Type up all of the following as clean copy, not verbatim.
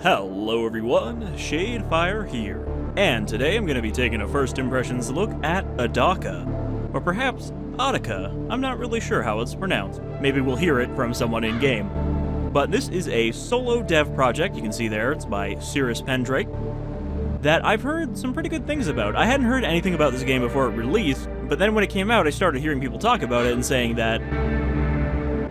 Hello everyone, Shadefyre here, and today I'm going to be taking a first impressions look at Adaca, or perhaps Adaca. I'm not really sure how it's pronounced. Maybe we'll hear it from someone in-game. But this is a solo dev project, you can see there, it's by Cirrus Pendrake, that I've heard some pretty good things about. I hadn't heard anything about this game before it released, but then when it came out I started hearing people talk about it and saying that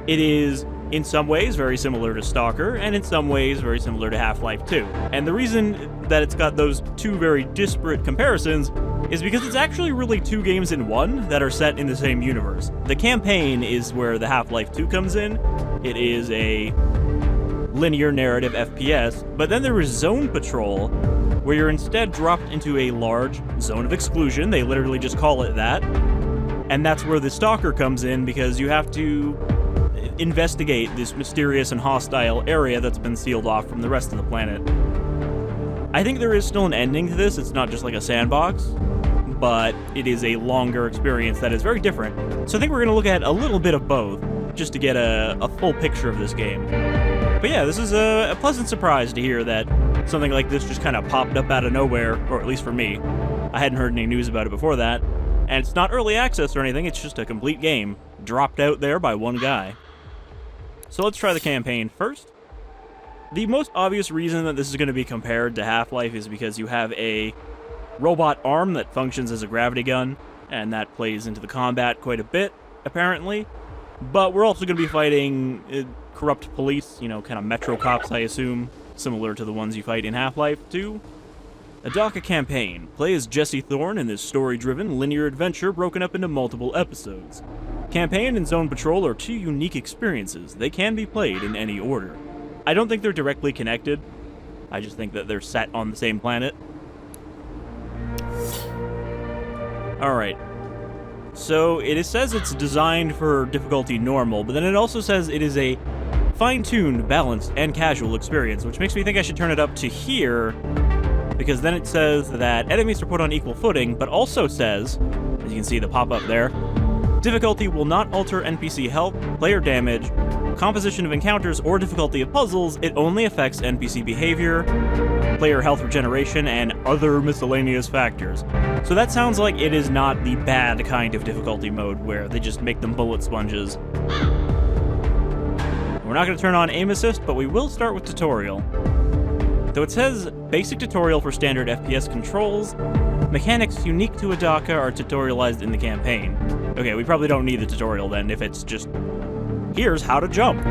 it is in some ways very similar to Stalker, and in some ways very similar to Half-Life 2. And the reason that it's got those two very disparate comparisons is because it's actually really two games in one that are set in the same universe. The campaign is where the Half-Life 2 comes in. It is a linear narrative FPS, but then there is Zone Patrol, where you're instead dropped into a large Zone of Exclusion. They literally just call it that. And that's where the Stalker comes in, because you have to investigate this mysterious and hostile area that's been sealed off from the rest of the planet. I think there is still an ending to this. It's not just like a sandbox, but it is a longer experience that is very different. So I think we're going to look at a little bit of both, just to get a full picture of this game. But yeah, this is a pleasant surprise to hear that something like this just kind of popped up out of nowhere, or at least for me. I hadn't heard any news about it before that, and it's not early access or anything, it's just a complete game, dropped out there by one guy. So let's try the campaign first. The most obvious reason that this is going to be compared to Half-Life is because you have a robot arm that functions as a gravity gun, and that plays into the combat quite a bit, apparently. But we're also going to be fighting corrupt police, you know, kind of metro cops, I assume, similar to the ones you fight in Half-Life 2. Adaca campaign. Play as Jessy Thorn in this story-driven, linear adventure broken up into multiple episodes. Campaign and Zone Patrol are two unique experiences. They can be played in any order. I don't think they're directly connected. I just think that they're set on the same planet. Alright. So, it says it's designed for difficulty normal, but then it also says it is a fine-tuned, balanced, and casual experience, which makes me think I should turn it up to here, because then it says that enemies are put on equal footing, but also says, as you can see the pop-up there, difficulty will not alter NPC health, player damage, composition of encounters, or difficulty of puzzles. It only affects NPC behavior, player health regeneration, and other miscellaneous factors. So that sounds like it is not the bad kind of difficulty mode where they just make them bullet sponges. We're not going to turn on aim assist, but we will start with tutorial. Though it says basic tutorial for standard FPS controls, mechanics unique to Adaca are tutorialized in the campaign. Okay, we probably don't need the tutorial then, if it's just, here's how to jump.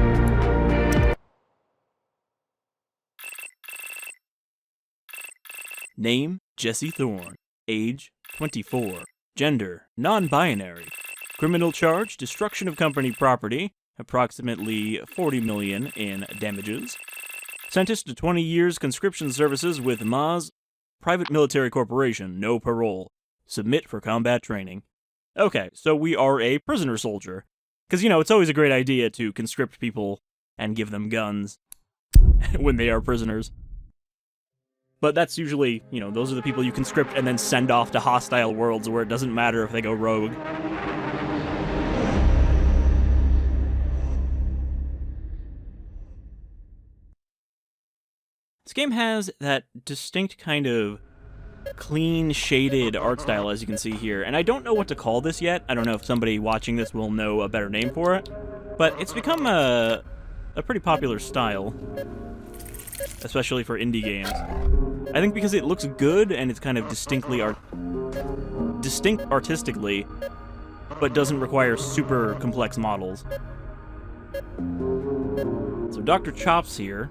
Name, Jessy Thorn. Age, 24. Gender, non-binary. Criminal charge, destruction of company property, approximately 40 million in damages. Sentenced to 20 years conscription services with Maahes Private Military Corporation, no parole. Submit for combat training. Okay, so we are a prisoner soldier. Because, you know, it's always a great idea to conscript people and give them guns when they are prisoners. But that's usually, you know, those are the people you conscript and then send off to hostile worlds where it doesn't matter if they go rogue. This game has that distinct kind of clean, shaded art style, as you can see here, and I don't know what to call this yet. I don't know if somebody watching this will know a better name for it, but it's become a pretty popular style, especially for indie games. I think because it looks good and it's kind of distinct artistically, but doesn't require super complex models. So Dr. Chops here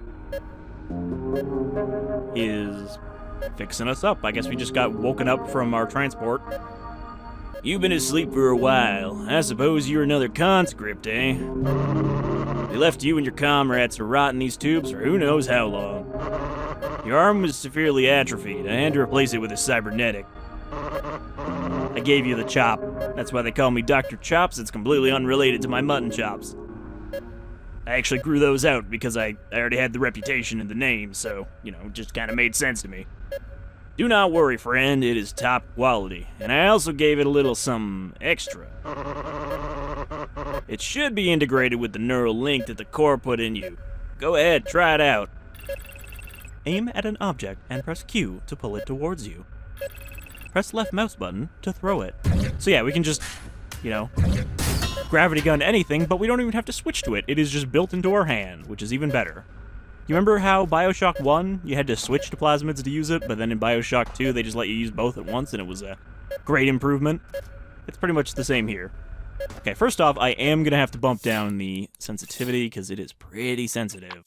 is fixing us up. I guess we just got woken up from our transport. You've been asleep for a while. I suppose you're another conscript, eh? They left you and your comrades to rot in these tubes for who knows how long. Your arm was severely atrophied. I had to replace it with a cybernetic. I gave you the chop. That's why they call me Dr. Chops. It's completely unrelated to my mutton chops. I actually grew those out because I already had the reputation and the name, so, you know, it just kind of made sense to me. Do not worry, friend, it is top quality, and I also gave it a little something extra. It should be integrated with the neural link that the core put in you. Go ahead, try it out. aim at an object and press Q to pull it towards you. Press left mouse button to throw it. So yeah, we can just, you know, gravity gun anything, but we don't even have to switch to it. It is just built into our hand, which is even better. You remember how Bioshock 1, you had to switch to plasmids to use it, but then in Bioshock 2, they just let you use both at once, and it was a great improvement? It's pretty much the same here. Okay, first off, I am going to have to bump down the sensitivity, because it is pretty sensitive.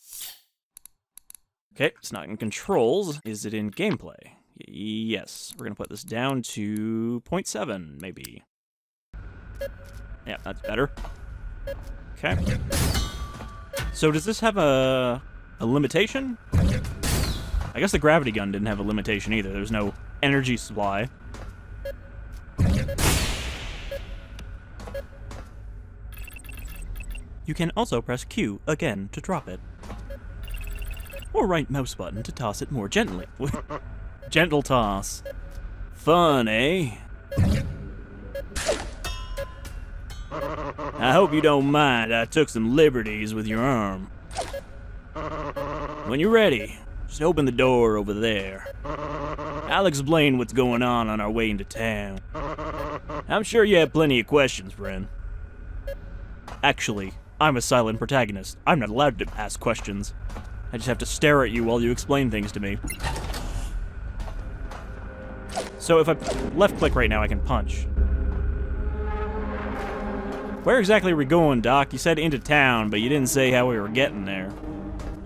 Okay, it's not in controls. Is it in gameplay? Yes. We're going to put this down to 0.7, maybe. Yeah, that's better. Okay. So does this have a limitation? I guess the gravity gun didn't have a limitation either. There's no energy supply. You can also press Q again to drop it. Or right mouse button to toss it more gently. Gentle toss. Fun, eh? I hope you don't mind I took some liberties with your arm. When you're ready, just open the door over there. I'll explain what's going on our way into town. I'm sure you have plenty of questions, friend. Actually, I'm a silent protagonist. I'm not allowed to ask questions. I just have to stare at you while you explain things to me. So if I left click right now, I can punch. Where exactly are we going, Doc? You said into town, but you didn't say how we were getting there.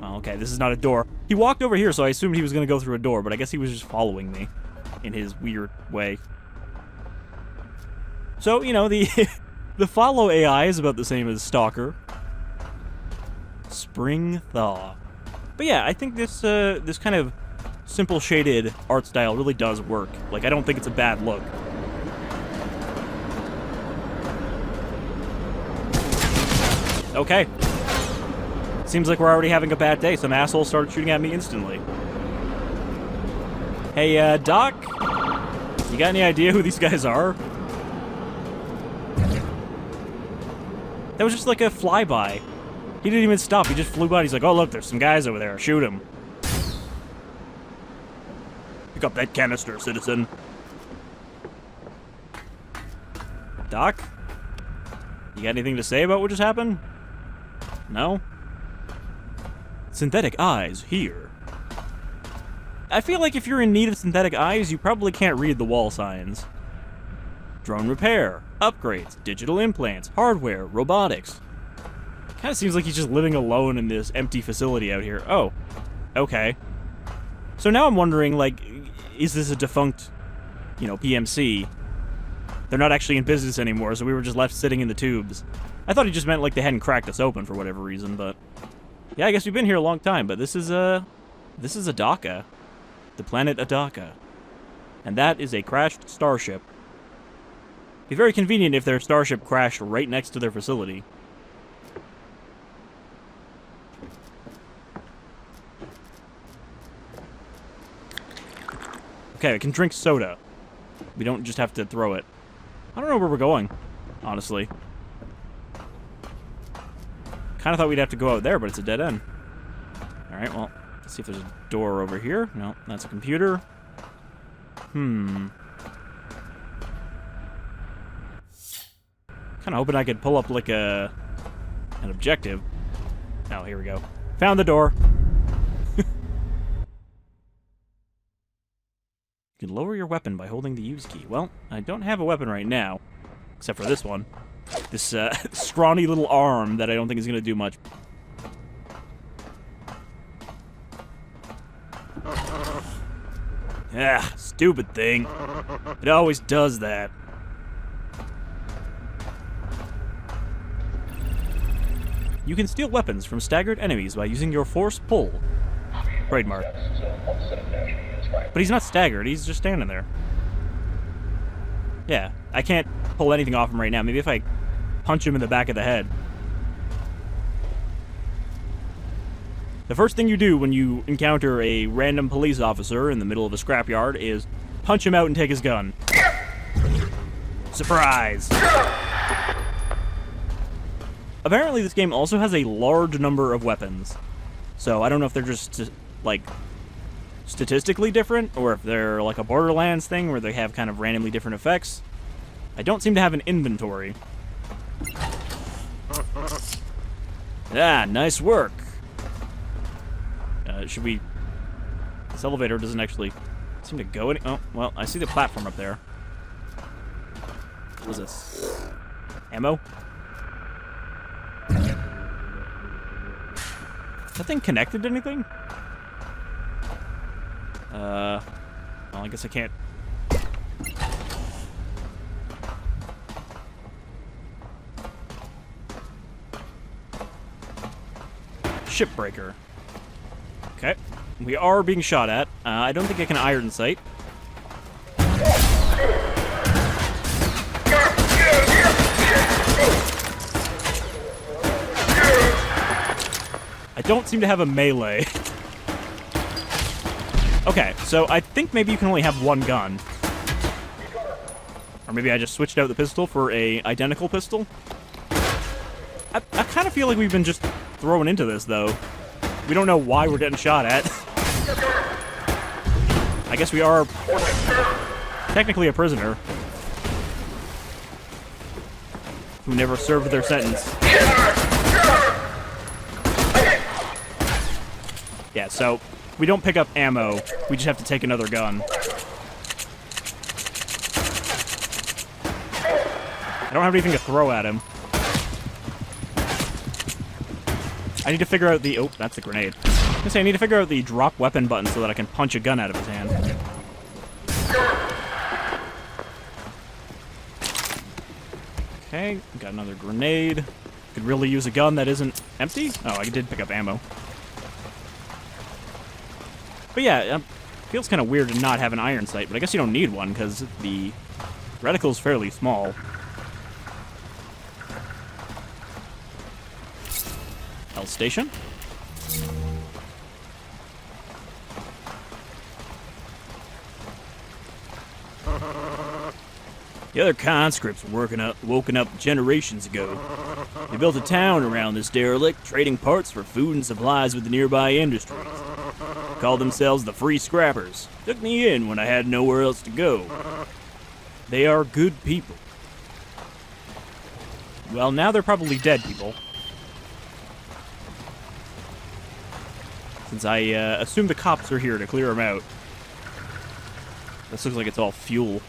Oh, okay, this is not a door. He walked over here, so I assumed he was going to go through a door, but I guess he was just following me in his weird way. So, you know, the the follow AI is about the same as Stalker. Spring Thaw. But yeah, I think this this kind of simple shaded art style really does work. Like, I don't think it's a bad look. Okay. Seems like we're already having a bad day. Some asshole started shooting at me instantly. Hey, Doc? You got any idea who these guys are? That was just like a flyby. He didn't even stop. He just flew by. He's like, oh, look, there's some guys over there. Shoot him. Pick up that canister, citizen. Doc? You got anything to say about what just happened? No? Synthetic eyes here. I feel like if you're in need of synthetic eyes, you probably can't read the wall signs. Drone repair, upgrades, digital implants, hardware, robotics. Kind of seems like he's just living alone in this empty facility out here. Oh, okay. So now I'm wondering, like, is this a defunct, you know, PMC? They're not actually in business anymore, so we were just left sitting in the tubes. I thought he just meant like they hadn't cracked us open for whatever reason, but yeah, I guess we've been here a long time. But this is Adaca, the planet Adaca, and that is a crashed starship. Be very convenient if their starship crashed right next to their facility. Okay, I can drink soda. We don't just have to throw it. I don't know where we're going, honestly. Kind of thought we'd have to go out there, but it's a dead end. Alright, well, let's see if there's a door over here. No, that's a computer. Kind of hoping I could pull up, like, an objective. Oh, here we go. Found the door. You can lower your weapon by holding the use key. Well, I don't have a weapon right now, except for this one. This scrawny little arm that I don't think is going to do much. Ah, stupid thing. It always does that. You can steal weapons from staggered enemies by using your force pull. Trademark. But he's not staggered, he's just standing there. Yeah, I can't pull anything off him right now. Maybe if I punch him in the back of the head. The first thing you do when you encounter a random police officer in the middle of a scrapyard is punch him out and take his gun. Surprise! Apparently this game also has a large number of weapons. So I don't know if they're just, like, statistically different, or if they're like a Borderlands thing where they have kind of randomly different effects. I don't seem to have an inventory. Ah, nice work. Should we... This elevator doesn't actually seem to go any... Oh, well, I see the platform up there. What is this? Ammo? Is that thing connected to anything? Well, I guess I can't... Shipbreaker. Okay. We are being shot at. I don't think I can iron sight. I don't seem to have a melee. Okay, so I think maybe you can only have one gun. Or maybe I just switched out the pistol for a identical pistol. I kind of feel like we've been just thrown into this, though. We don't know why we're getting shot at. I guess we are technically a prisoner who never served their sentence. Yeah, so we don't pick up ammo. We just have to take another gun. I don't have anything to throw at him. I need to figure out the... Oh, that's a grenade. I was gonna say, I need to figure out the drop weapon button so that I can punch a gun out of his hand. Okay, got another grenade. Could really use a gun that isn't empty. Oh, I did pick up ammo. But yeah, it feels kind of weird to not have an iron sight, but I guess you don't need one because the reticle's fairly small. Health station. The other conscripts were woken up generations ago. They built a town around this derelict, trading parts for food and supplies with the nearby industries. They called themselves the Free Scrappers. Took me in when I had nowhere else to go. They are good people. Well, now they're probably dead people. Since I assume the cops are here to clear them out. This looks like it's all fuel.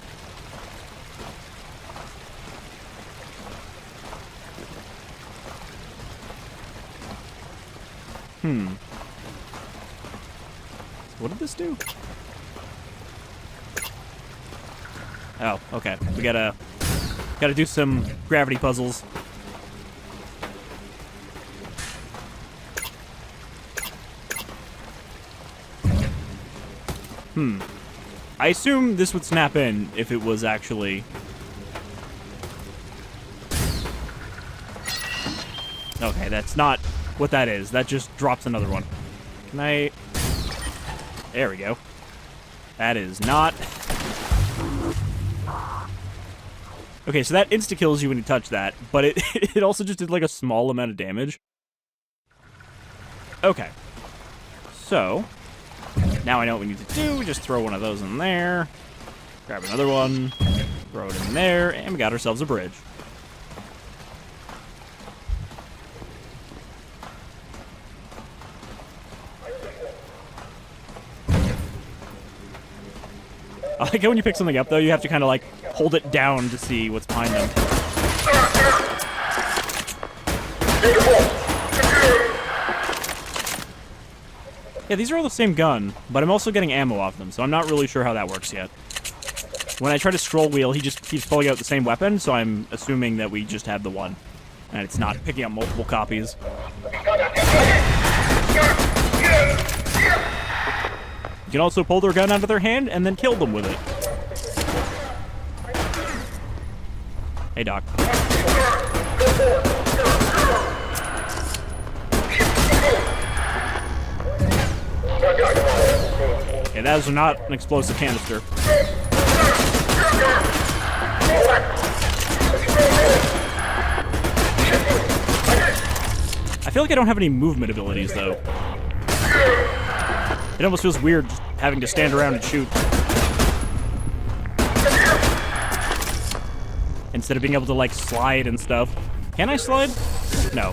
What did this do? Oh, okay. We gotta do some gravity puzzles. I assume this would snap in if it was actually... Okay, that's not what that is. That just drops another one. Can I... There we go. That is not... Okay, so that insta-kills you when you touch that, but it also just did like a small amount of damage. Okay. So... Now I know what we need to do. We just throw one of those in there. Grab another one. Throw it in there. And we got ourselves a bridge. I like how when you pick something up, though, you have to kind of, like, hold it down to see what's behind them. Yeah, these are all the same gun, but I'm also getting ammo off them, so I'm not really sure how that works yet. When I try to scroll wheel, he just keeps pulling out the same weapon, so I'm assuming that we just have the one. And it's not picking up multiple copies. You can also pull their gun out of their hand and then kill them with it. Hey, Doc. Yeah, that is not an explosive canister. I feel like I don't have any movement abilities, though. It almost feels weird just having to stand around and shoot. Instead of being able to, like, slide and stuff. Can I slide? No.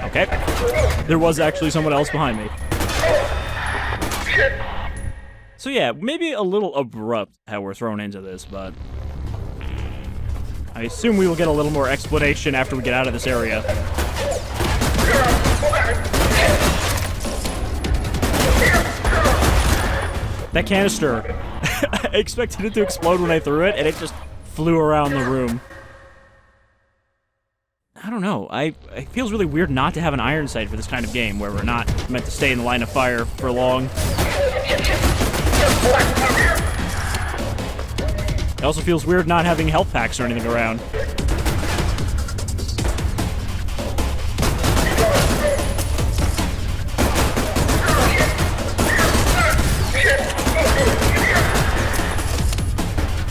Okay. There was actually someone else behind me. So yeah, maybe a little abrupt how we're thrown into this, but I assume we will get a little more explanation after we get out of this area. That canister, I expected it to explode when I threw it, and it just flew around the room. I don't know, it feels really weird not to have an iron sight for this kind of game, where we're not meant to stay in the line of fire for long. It also feels weird not having health packs or anything around.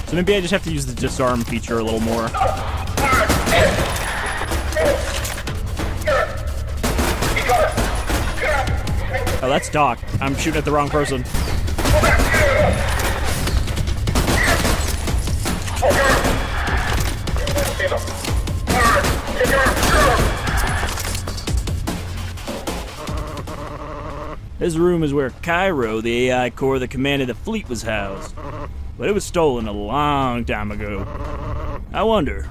So maybe I just have to use the disarm feature a little more. Oh, that's Doc. I'm shooting at the wrong person. This room is where Cairo, the AI core that commanded the fleet, was housed. But it was stolen a long time ago. I wonder,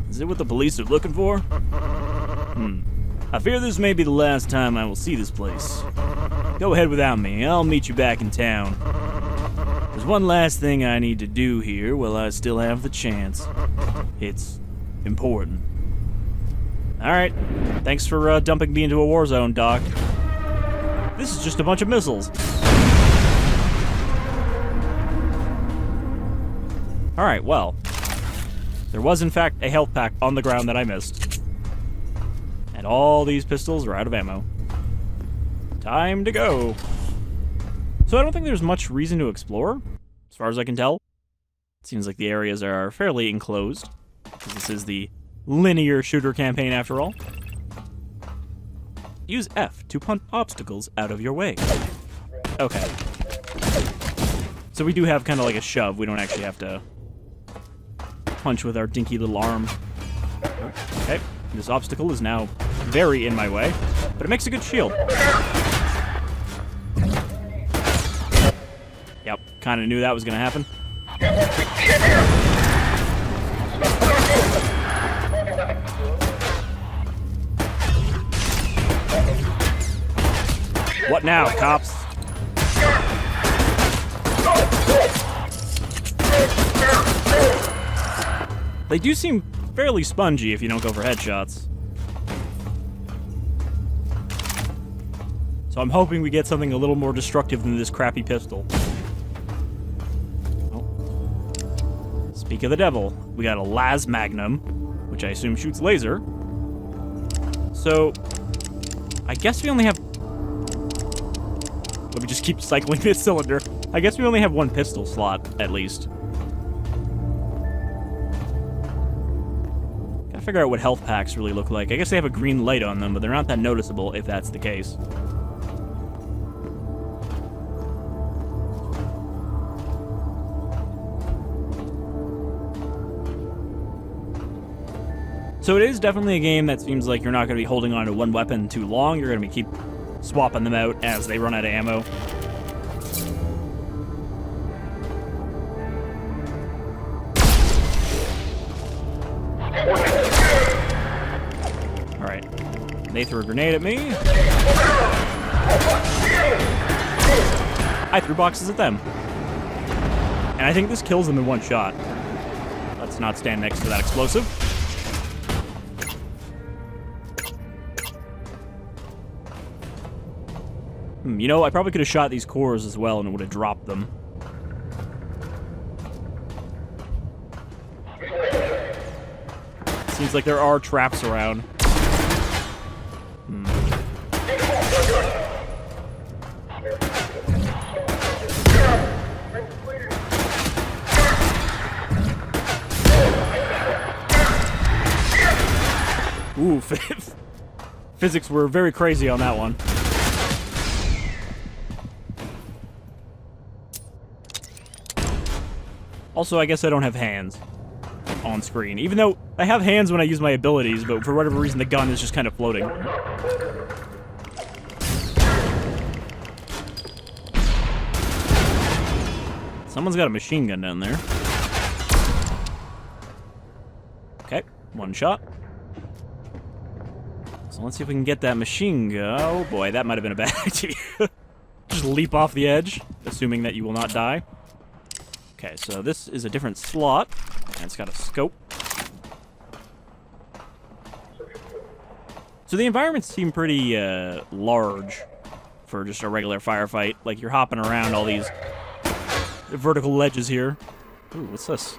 is it what the police are looking for? I fear this may be the last time I will see this place. Go ahead without me. I'll meet you back in town. There's one last thing I need to do here while I still have the chance. It's important. Alright. Thanks for dumping me into a war zone, Doc. This is just a bunch of missiles. Alright, well. There was, in fact, a health pack on the ground that I missed. And all these pistols are out of ammo. Time to go. So I don't think there's much reason to explore, as far as I can tell. It seems like the areas are fairly enclosed, because this is the linear shooter campaign after all. Use F to punt obstacles out of your way. Okay. So we do have kind of like a shove. We don't actually have to punch with our dinky little arm. Okay. This obstacle is now very in my way, but it makes a good shield. Yep, kind of knew that was going to happen. What now, cops? They do seem fairly spongy if you don't go for headshots. So I'm hoping we get something a little more destructive than this crappy pistol. Oh. Speak of the devil, we got a las magnum, which I assume shoots laser. So, I guess we only have... Let me just keep cycling this cylinder. I guess we only have one pistol slot, at least. Gotta figure out what health packs really look like. I guess they have a green light on them, but they're not that noticeable if that's the case. So it is definitely a game that seems like you're not going to be holding on to one weapon too long. You're going to be keep swapping them out as they run out of ammo. Alright. They threw a grenade at me. I threw boxes at them. And I think this kills them in one shot. Let's not stand next to that explosive. You know, I probably could have shot these cores as well and it would have dropped them. Seems like there are traps around. Ooh, physics were very crazy on that one. Also, I guess I don't have hands on screen. Even though I have hands when I use my abilities, but for whatever reason the gun is just kind of floating. Someone's got a machine gun down there. Okay, one shot. So let's see if we can get that machine gun. Oh boy, that might have been a bad idea. Just leap off the edge, assuming that you will not die. Okay, so this is a different slot, and it's got a scope. So the environments seem pretty large for just a regular firefight. Like, you're hopping around all these vertical ledges here. Ooh, what's this?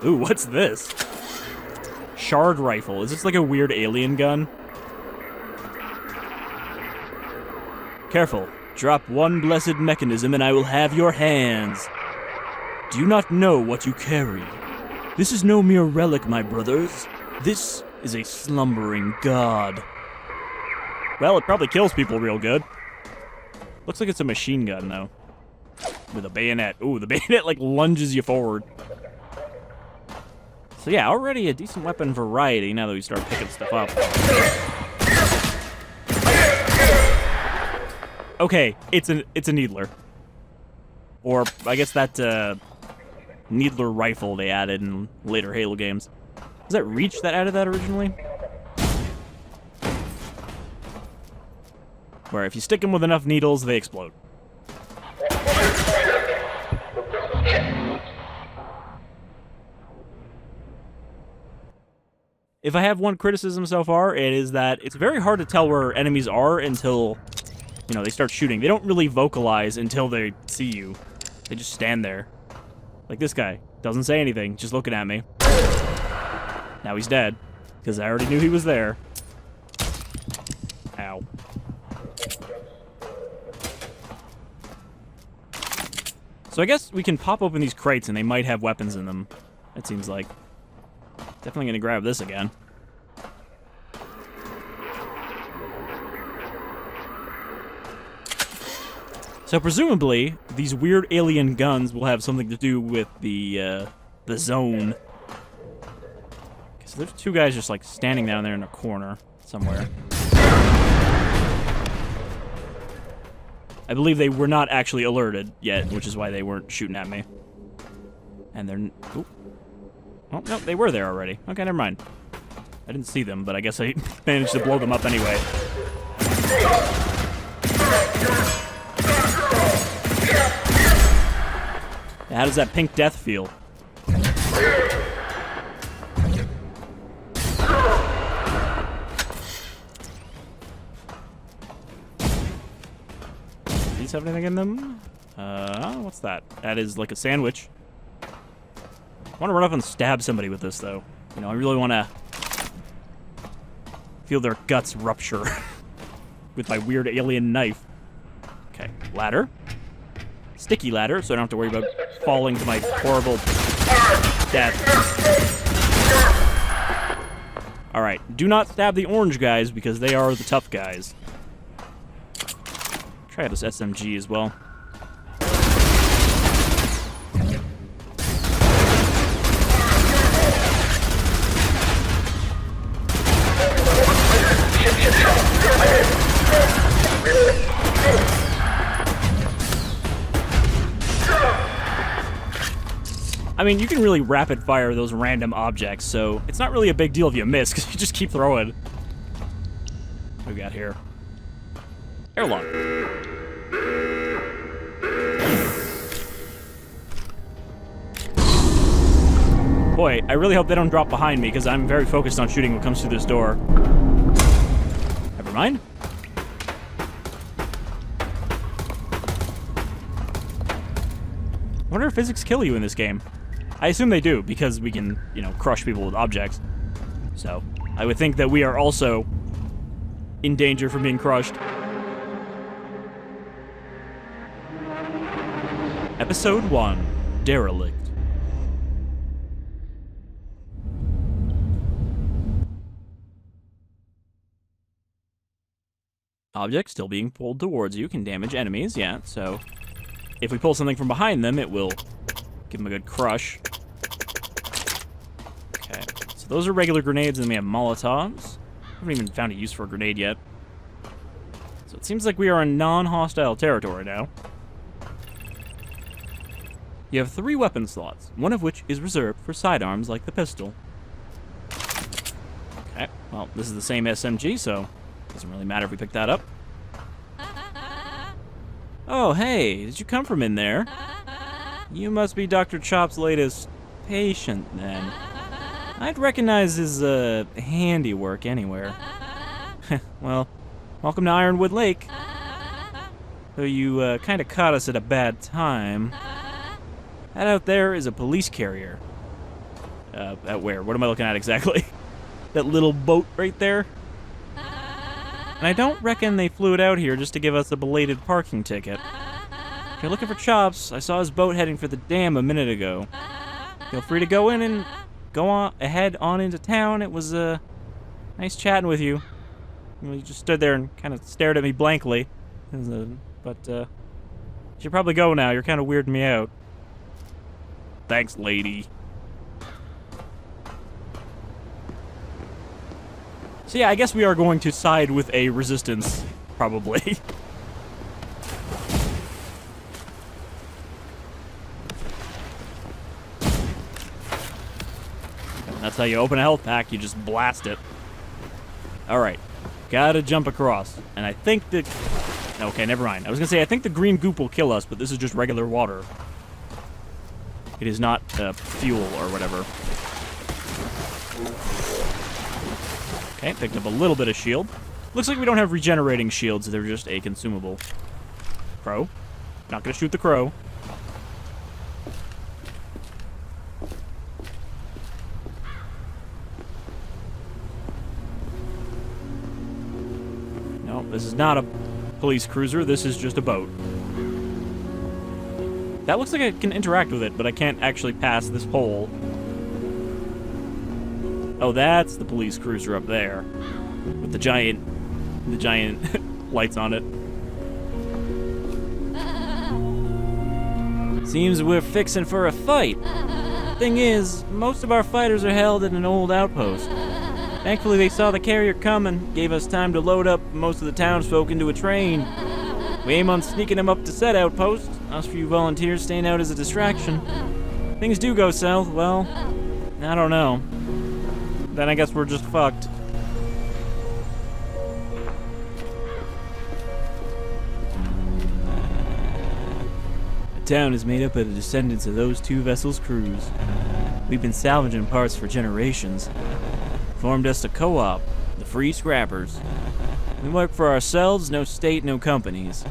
Ooh, what's this? Shard rifle. Is this like a weird alien gun? Careful. Drop one blessed mechanism and I will have your hands. Do you not know what you carry? This is no mere relic, my brothers. This is a slumbering god. Well, it probably kills people real good. Looks like it's a machine gun, though. With a bayonet. Ooh, the bayonet, like, lunges you forward. So yeah, already a decent weapon variety now that we start picking stuff up. Okay, it's a needler. Or, I guess that, needler rifle they added in later Halo games. Was that Reach that added that originally? Where if you stick them with enough needles, they explode. If I have one criticism so far, it is that it's very hard to tell where enemies are until, you know, they start shooting. They don't really vocalize until they see you. They just stand there. Like this guy. Doesn't say anything, just looking at me. Now he's dead, because I already knew he was there. Ow. So I guess we can pop open these crates and they might have weapons in them, it seems like. Definitely gonna grab this again. So presumably, these weird alien guns will have something to do with the zone. Okay, so there's two guys just like standing down there in a corner somewhere. I believe they were not actually alerted yet, which is why they weren't shooting at me. And they're... Ooh. Oh, no, they were there already. Okay, never mind. I didn't see them, but I guess I managed to blow them up anyway. How does that pink death feel? Do these have anything in them? What's that? That is like a sandwich. I want to run up and stab somebody with this, though. You know, I really want to feel their guts rupture with my weird alien knife. Okay, ladder. Sticky ladder, so I don't have to worry about falling to my horrible death. Alright, do not stab the orange guys, because they are the tough guys. Try out this SMG as well. I mean, you can really rapid fire those random objects, so it's not really a big deal if you miss, because you just keep throwing. What do we got here? Airlock. Boy, I really hope they don't drop behind me, because I'm very focused on shooting what comes through this door. Never mind. I wonder if physics kill you in this game. I assume they do, because we can, you know, crush people with objects. So, I would think that we are also in danger from being crushed. Episode 1, Derelict. Objects still being pulled towards you can damage enemies, yeah, so if we pull something from behind them, it will give them a good crush. Okay, so those are regular grenades, and then we have Molotovs. I haven't even found a use for a grenade yet. So it seems like we are in non-hostile territory now. You have 3 weapon slots, one of which is reserved for sidearms like the pistol. Okay, well, this is the same SMG, so it doesn't really matter if we pick that up. Oh, hey, did you come from in there? You must be Dr. Chop's latest patient, then. I'd recognize his, handiwork anywhere. Well, welcome to Ironwood Lake. Though you, kinda caught us at a bad time. That out there is a police carrier. At where? What am I looking at exactly? That little boat right there? And I don't reckon they flew it out here just to give us a belated parking ticket. If you're looking for Chops, I saw his boat heading for the dam a minute ago. Feel free to go in and go on ahead on into town. It was, nice chatting with you. You just stood there and kind of stared at me blankly. But, you should probably go now. You're kind of weirding me out. Thanks, lady. So yeah, I guess we are going to side with a resistance, probably. That's how you open a health pack, you just blast it. Alright, gotta jump across. And I think that... Okay, never mind. I was gonna say, I think the green goop will kill us, but this is just regular water. It is not fuel or whatever. Okay, picked up a little bit of shield. Looks like we don't have regenerating shields, they're just a consumable. Crow. Not gonna shoot the crow. No, this is not a police cruiser, this is just a boat. That looks like I can interact with it, but I can't actually pass this pole. Oh, that's the police cruiser up there. With the giant lights on it. Seems we're fixing for a fight. Thing is, most of our fighters are held at an old outpost. Thankfully, they saw the carrier coming, gave us time to load up most of the townsfolk into a train. We aim on sneaking them up to said outpost. Us few volunteers staying out as a distraction. Things do go south, well, I don't know. Then I guess we're just fucked. The town is made up of the descendants of those 2 vessels' crews. We've been salvaging parts for generations. Formed us a co-op, the Free Scrappers. We work for ourselves, no state, no companies.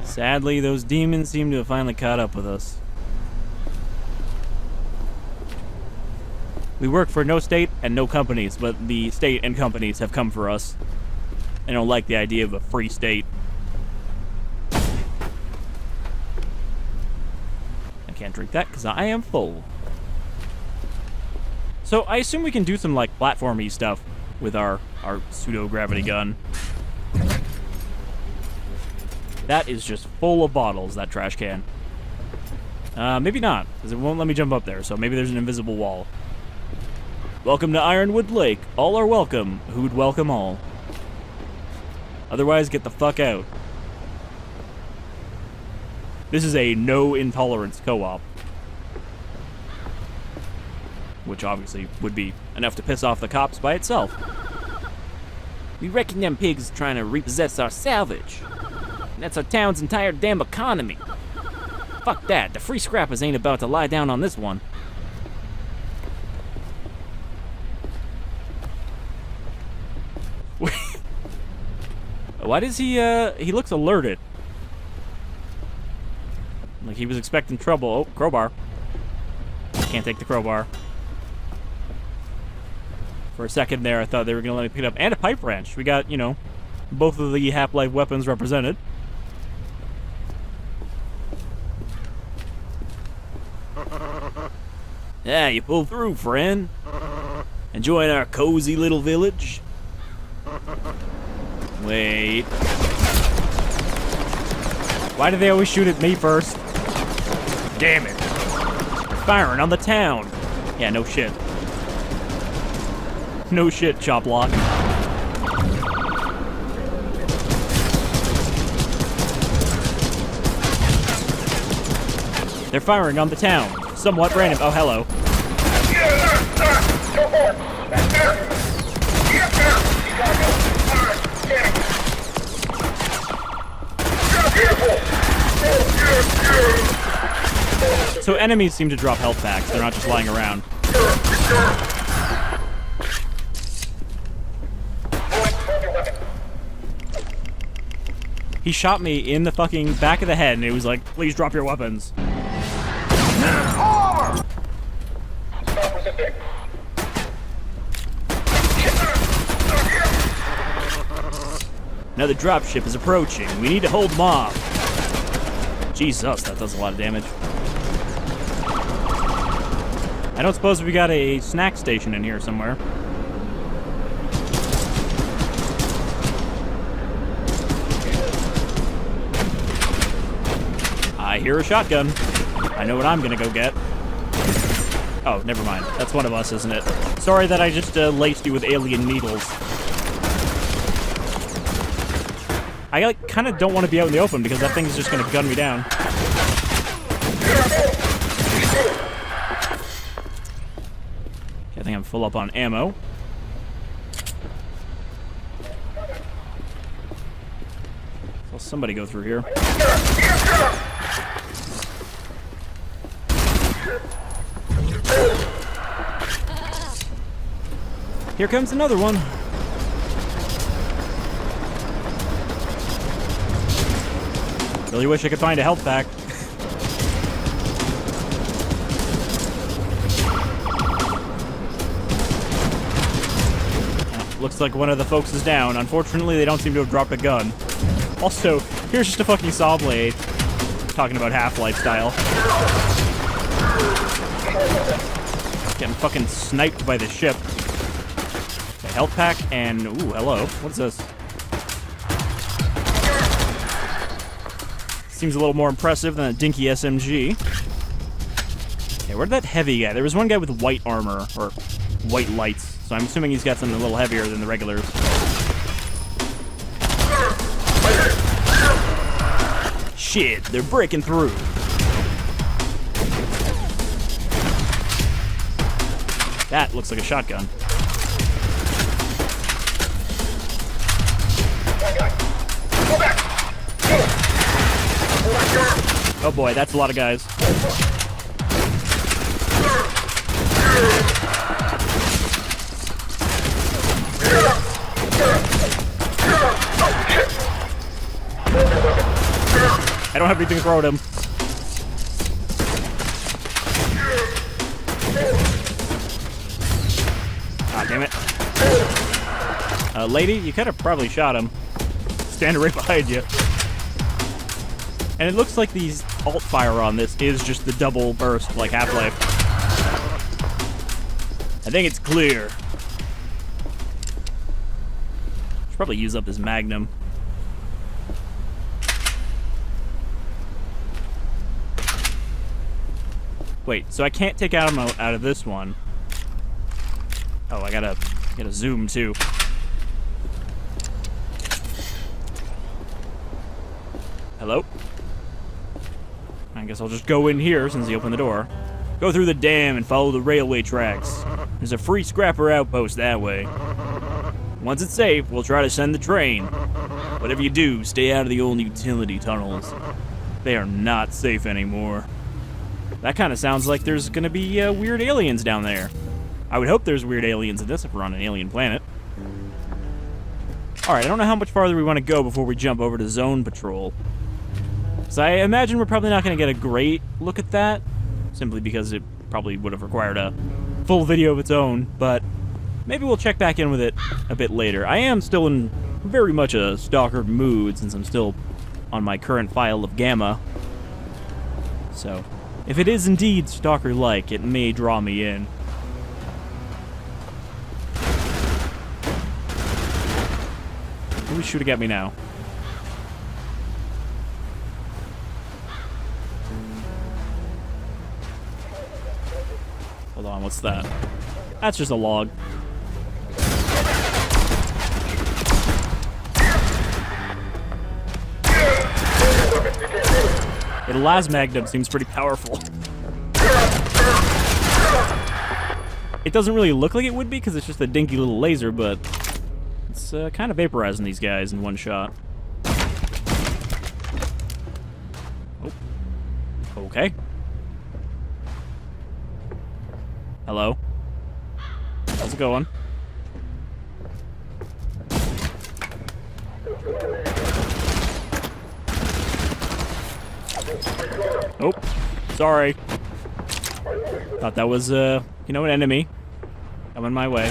Sadly, those demons seem to have finally caught up with us. We work for no state and no companies, but the state and companies have come for us. I don't like the idea of a free state. I can't drink that because I am full. So I assume we can do some like platformy stuff with our pseudo-gravity gun. That is just full of bottles, that trash can. Maybe not, because it won't let me jump up there, so maybe there's an invisible wall. Welcome to Ironwood Lake. All are welcome. Who'd welcome all? Otherwise, get the fuck out. This is a no intolerance co-op. Which obviously would be enough to piss off the cops by itself. We reckon them pigs trying to repossess our salvage. That's our town's entire damn economy. Fuck that, the Free Scrappers ain't about to lie down on this one. Why does he looks alerted. Like he was expecting trouble. Oh, crowbar. Can't take the crowbar. For a second there, I thought they were gonna let me pick it up. And a pipe wrench. We got, you know, both of the Half-Life weapons represented. Yeah, you pulled through, friend. Enjoying our cozy little village? Wait. Why do they always shoot at me first? Damn it. They're firing on the town. Yeah, no shit. No shit, Chop Block. They're firing on the town. Somewhat random. Oh, hello. So enemies seem to drop health packs. They're not just lying around. He shot me in the fucking back of the head and it was like, please drop your weapons. Another dropship is approaching. We need to hold them off. Jesus, that does a lot of damage. I don't suppose we got a snack station in here somewhere. I hear a shotgun. I know what I'm gonna go get. Oh, never mind. That's one of us, isn't it? Sorry that I just laced you with alien needles. I like, kind of don't want to be out in the open because that thing is just going to gun me down. Okay, I think I'm full up on ammo. So somebody go through here. Here comes another one. Really wish I could find a health pack. Looks like one of the folks is down. Unfortunately, they don't seem to have dropped a gun. Also, here's just a fucking saw blade. Talking about Half-Life style. Getting fucking sniped by the ship. A health pack and... Ooh, hello. What's this? Seems a little more impressive than a dinky SMG. Okay, where'd that heavy guy? There was one guy with white armor, or white lights, so I'm assuming he's got something a little heavier than the regulars. Shit, they're breaking through. That looks like a shotgun. Oh boy, that's a lot of guys. I don't have anything to throw at him. Ah, damn it. Lady, you could have probably shot him. Standing right behind you. And it looks like the alt fire on this is just the double burst like Half-Life. I think it's clear. Should probably use up this Magnum. Wait, so I can't take ammo out of this one. Oh, I gotta zoom too. Hello? I guess I'll just go in here since he opened the door. Go through the dam and follow the railway tracks. There's a free scrapper outpost that way. Once it's safe, we'll try to send the train. Whatever you do, stay out of the old utility tunnels. They are not safe anymore. That kind of sounds like there's gonna be weird aliens down there. I would hope there's weird aliens in this if we're on an alien planet. Alright, I don't know how much farther we want to go before we jump over to Zone Patrol. So I imagine we're probably not going to get a great look at that, simply because it probably would have required a full video of its own, but maybe we'll check back in with it a bit later. I am still in very much a stalker mood since I'm still on my current file of Gamma. So, if it is indeed stalker-like, it may draw me in. Who's shooting at me now? Hold on, what's that? That's just a log. The las magnum seems pretty powerful. It doesn't really look like it would be because it's just a dinky little laser, but it's kind of vaporizing these guys in one shot. Oh. Okay. Hello. How's it going? Oh, sorry. Thought that was, you know, an enemy coming my way.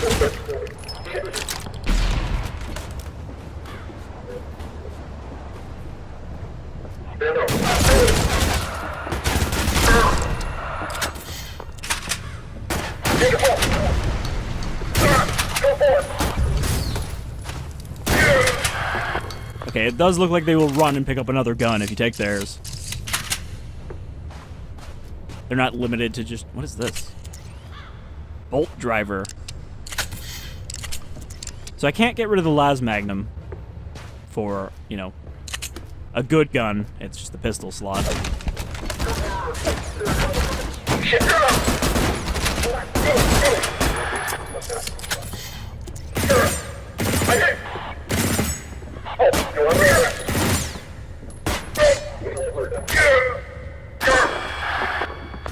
Okay, it does look like they will run and pick up another gun if you take theirs. They're not limited to just... What is this? Bolt driver. So I can't get rid of the las magnum for, you know, a good gun. It's just the pistol slot.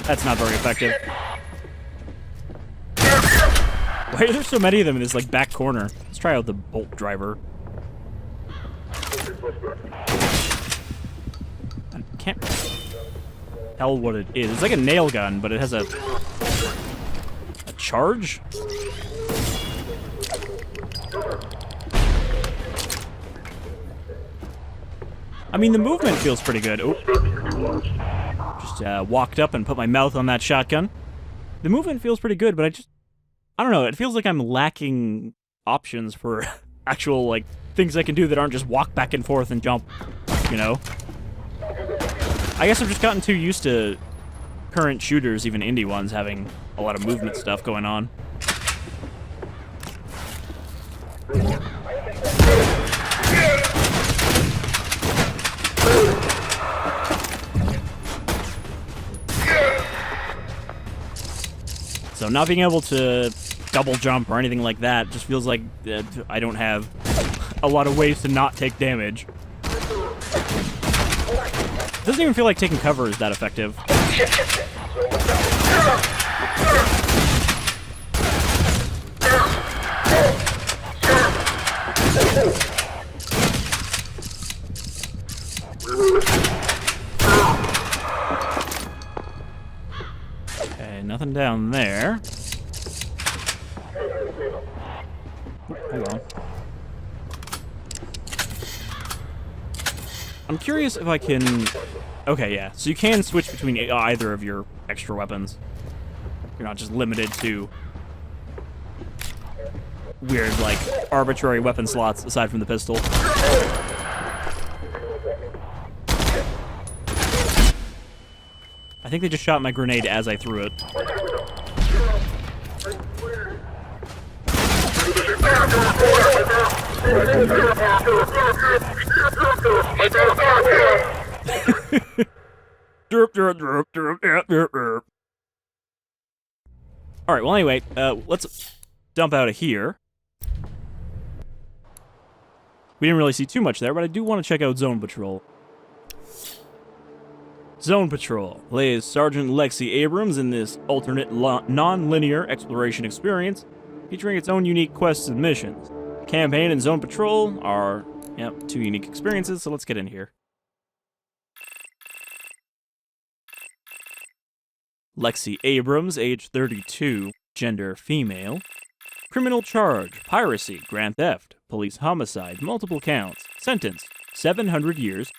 That's not very effective. Why are there so many of them in this, like, back corner? Let's try out the bolt driver. I can't tell what it is. It's like a nail gun, but it has a charge? I mean, the movement feels pretty good. Oh. Just walked up and put my mouth on that shotgun. The movement feels pretty good, but I don't know, it feels like I'm lacking options for actual, like, things I can do that aren't just walk back and forth and jump, you know? I guess I've just gotten too used to current shooters, even indie ones, having a lot of movement stuff going on. So not being able to double jump or anything like that just feels like I don't have a lot of ways to not take damage. It doesn't even feel like taking cover is that effective. Okay, nothing down there. Hold on. I'm curious if I can... Okay, yeah. So you can switch between either of your extra weapons. You're not just limited to weird, like, arbitrary weapon slots aside from the pistol. I think they just shot my grenade as I threw it. Alright, well anyway, let's dump out of here. We didn't really see too much there, but I do want to check out Zone Patrol. Zone Patrol plays Sergeant Lexy Abrams in this alternate non-linear exploration experience, featuring its own unique quests and missions. Campaign and Zone Patrol are, yep, two unique experiences, so let's get in here. Lexy Abrams, age 32, gender female. Criminal charge, piracy, grand theft, police homicide, multiple counts. Sentence, 700 years.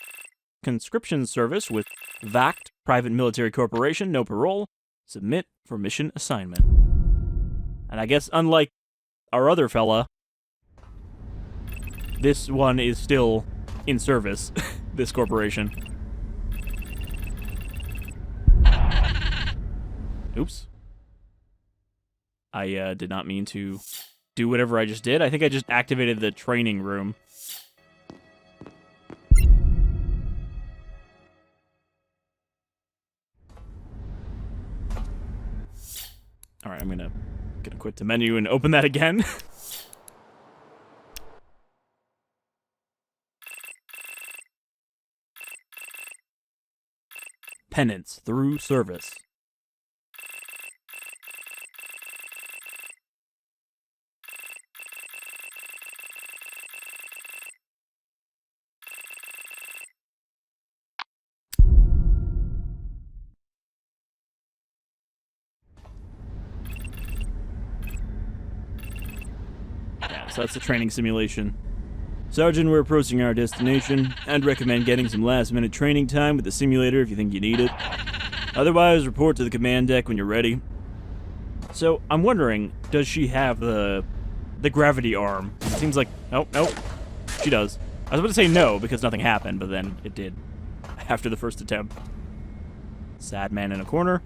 Conscription service with Vakt, private military corporation, no parole. Submit for mission assignment. And I guess unlike our other fella, this one is still in service, this corporation. Oops. I did not mean to do whatever I just did. I think I just activated the training room. All right, I'm gonna quit the menu and open that again. Penance through service. So that's the training simulation. Sergeant, we're approaching our destination. I'd recommend getting some last-minute training time with the simulator if you think you need it. Otherwise, report to the command deck when you're ready. So, I'm wondering, does she have the gravity arm? It seems like... Oh, no. She does. I was about to say no, because nothing happened, but then it did. After the first attempt. Sad man in a corner.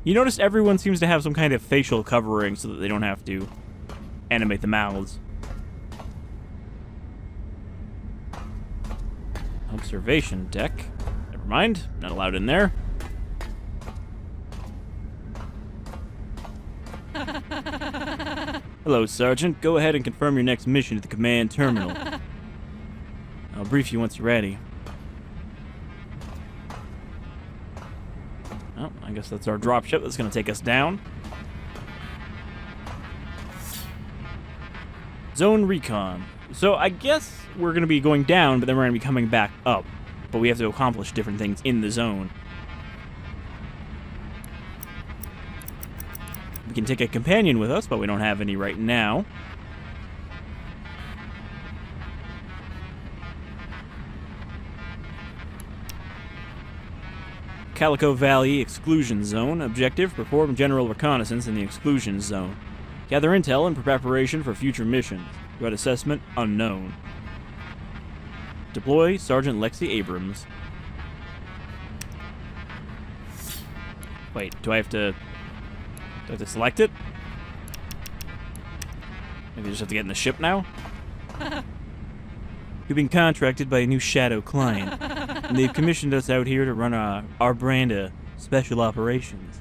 You notice everyone seems to have some kind of facial covering so that they don't have to animate the mouths. Observation deck. Never mind. Not allowed in there. Hello, Sergeant. Go ahead and confirm your next mission at the command terminal. I'll brief you once you're ready. Oh, I guess that's our dropship that's going to take us down. Zone recon. So I guess we're going to be going down, but then we're going to be coming back up. But we have to accomplish different things in the zone. We can take a companion with us, but we don't have any right now. Calico Valley Exclusion Zone. Objective, perform general reconnaissance in the exclusion zone. Gather intel in preparation for future missions. Threat assessment, unknown. Deploy Sergeant Lexy Abrams. Wait, do I have to select it? Maybe I just have to get in the ship now? We've been contracted by a new Shadow client, and they've commissioned us out here to run our brand of special operations.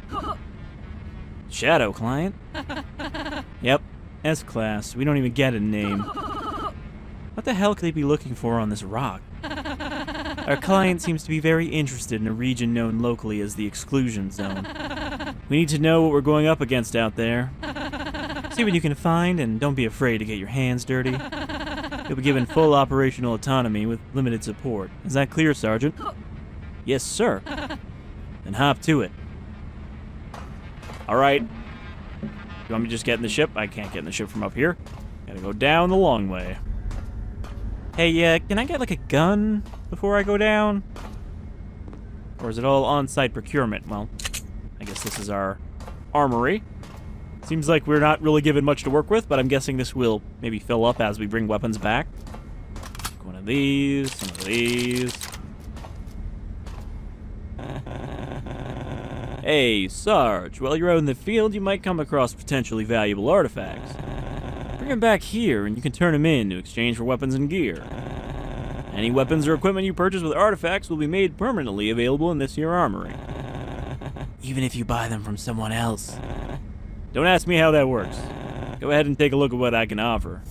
Shadow client? Yep, S-Class. We don't even get a name. What the hell could they be looking for on this rock? Our client seems to be very interested in a region known locally as the Exclusion Zone. We need to know what we're going up against out there. See what you can find, and don't be afraid to get your hands dirty. You'll be given full operational autonomy with limited support. Is that clear, Sergeant? Yes, sir. Then hop to it. Alright. You want me to just get in the ship? I can't get in the ship from up here. Gotta go down the long way. Hey, can I get, like, a gun before I go down? Or is it all on-site procurement? Well, I guess this is our armory. Seems like we're not really given much to work with, but I'm guessing this will maybe fill up as we bring weapons back. One of these, some of these. Hey, Sarge, while you're out in the field, you might come across potentially valuable artifacts. Bring them back here, and you can turn them in to exchange for weapons and gear. Any weapons or equipment you purchase with artifacts will be made permanently available in this here armory. Even if you buy them from someone else. Don't ask me how that works. Go ahead and take a look at what I can offer.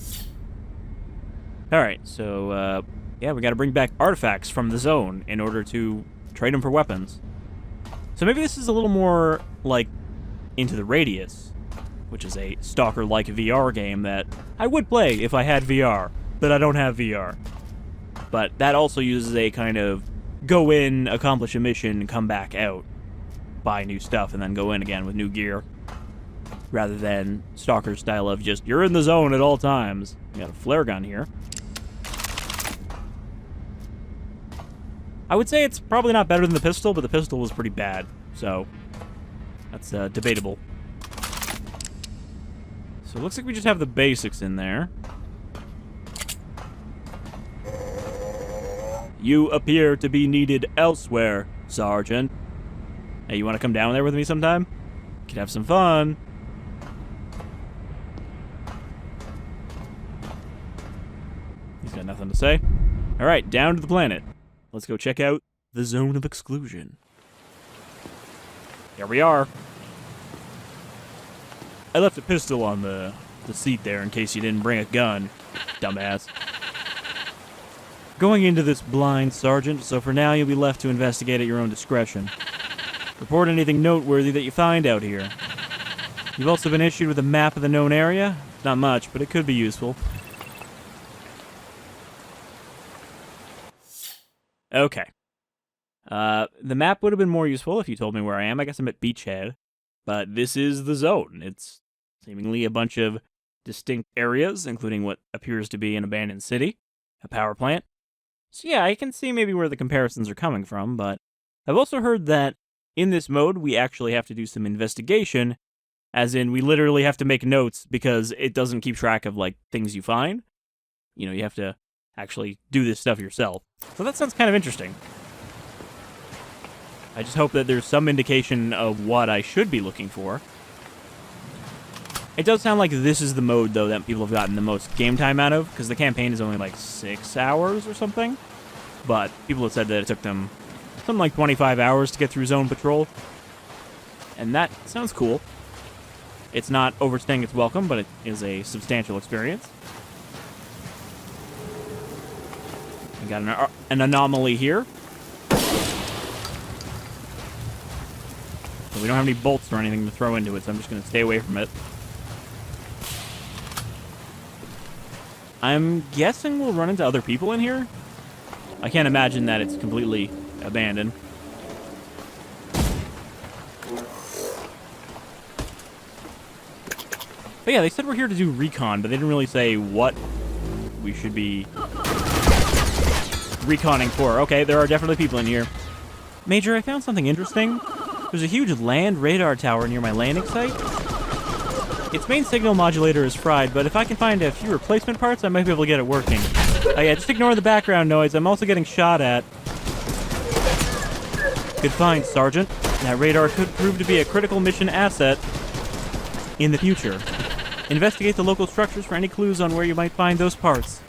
Alright, so, yeah, we gotta bring back artifacts from the zone in order to trade them for weapons. So maybe this is a little more, like, Into the Radius, which is a stalker-like VR game that I would play if I had VR, but I don't have VR. But that also uses a kind of go in, accomplish a mission, come back out, buy new stuff, and then go in again with new gear. Rather than Stalker style of just, you're in the zone at all times. We got a flare gun here. I would say it's probably not better than the pistol, but the pistol was pretty bad. So, that's debatable. So it looks like we just have the basics in there. You appear to be needed elsewhere, Sergeant. Hey, you want to come down there with me sometime? Could have some fun. He's got nothing to say. Alright, down to the planet. Let's go check out the Zone of Exclusion. Here we are. I left a pistol on the seat there in case you didn't bring a gun, dumbass. Going into this blind, Sergeant, so for now you'll be left to investigate at your own discretion. Report anything noteworthy that you find out here. You've also been issued with a map of the known area. Not much, but it could be useful. Okay. The map would have been more useful if you told me where I am. I guess I'm at Beachhead. But this is the zone. It's seemingly a bunch of distinct areas, including what appears to be an abandoned city, a power plant. So yeah, I can see maybe where the comparisons are coming from, but I've also heard that in this mode, we actually have to do some investigation, as in we literally have to make notes because it doesn't keep track of, like, things you find. You know, you have to actually do this stuff yourself. So that sounds kind of interesting. I just hope that there's some indication of what I should be looking for. It does sound like this is the mode, though, that people have gotten the most game time out of, because the campaign is only like 6 hours or something. But people have said that it took them something like 25 hours to get through Zone Patrol. And that sounds cool. It's not overstaying its welcome, but it is a substantial experience. We got an anomaly here. So we don't have any bolts or anything to throw into it, so I'm just going to stay away from it. I'm guessing we'll run into other people in here. I can't imagine that it's completely abandoned. But yeah, they said we're here to do recon, but they didn't really say what we should be reconning for. Okay, there are definitely people in here. Major, I found something interesting. There's a huge land radar tower near my landing site. Its main signal modulator is fried, but if I can find a few replacement parts, I might be able to get it working. Oh yeah, just ignore the background noise. I'm also getting shot at. Good find, Sergeant. That radar could prove to be a critical mission asset in the future. Investigate the local structures for any clues on where you might find those parts.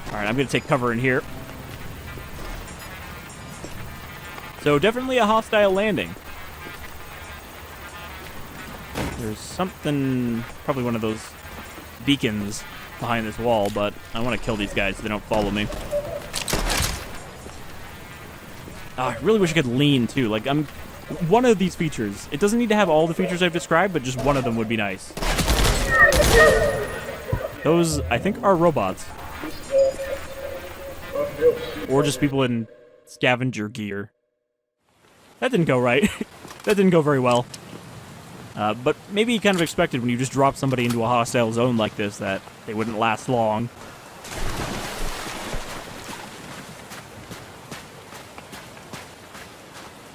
Alright, I'm going to take cover in here. So definitely a hostile landing. There's something, probably one of those beacons behind this wall, but I want to kill these guys so they don't follow me. I really wish I could lean, too. Like, one of these features. It doesn't need to have all the features I've described, but just one of them would be nice. Those, I think, are robots. Or just people in scavenger gear. That didn't go right. That didn't go very well. But maybe you kind of expected when you just drop somebody into a hostile zone like this that they wouldn't last long.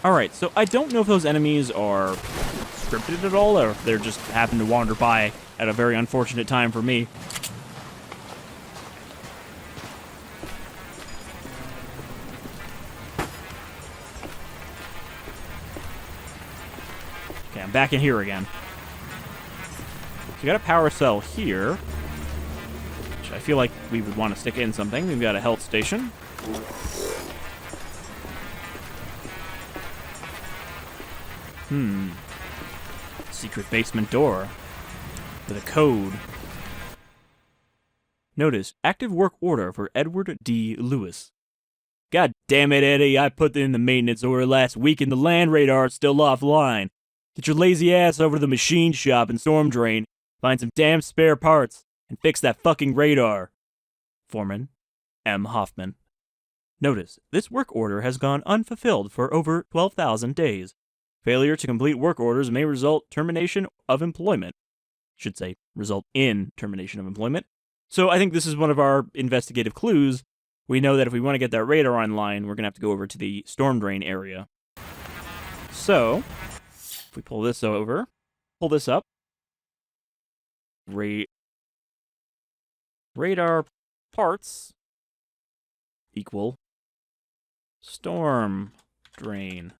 Alright, so I don't know if those enemies are scripted at all, or if they're just happen to wander by at a very unfortunate time for me. Okay, I'm back in here again. So we got a power cell here, which I feel like we would want to stick in something. We've got a health station. Secret basement door with a code. Notice, active work order for Edward D. Lewis. God damn it, Eddie, I put in the maintenance order last week and the land radar is still offline. Get your lazy ass over to the machine shop in Storm Drain, find some damn spare parts, and fix that fucking radar. Foreman, M. Hoffman. Notice, this work order has gone unfulfilled for over 12,000 days. Failure to complete work orders may result termination of employment. Should say, result in termination of employment. So I think this is one of our investigative clues. We know that if we want to get that radar online, we're going to have to go over to the storm drain area. So, if we pull this over, pull this up. Radar parts equal Storm Drain.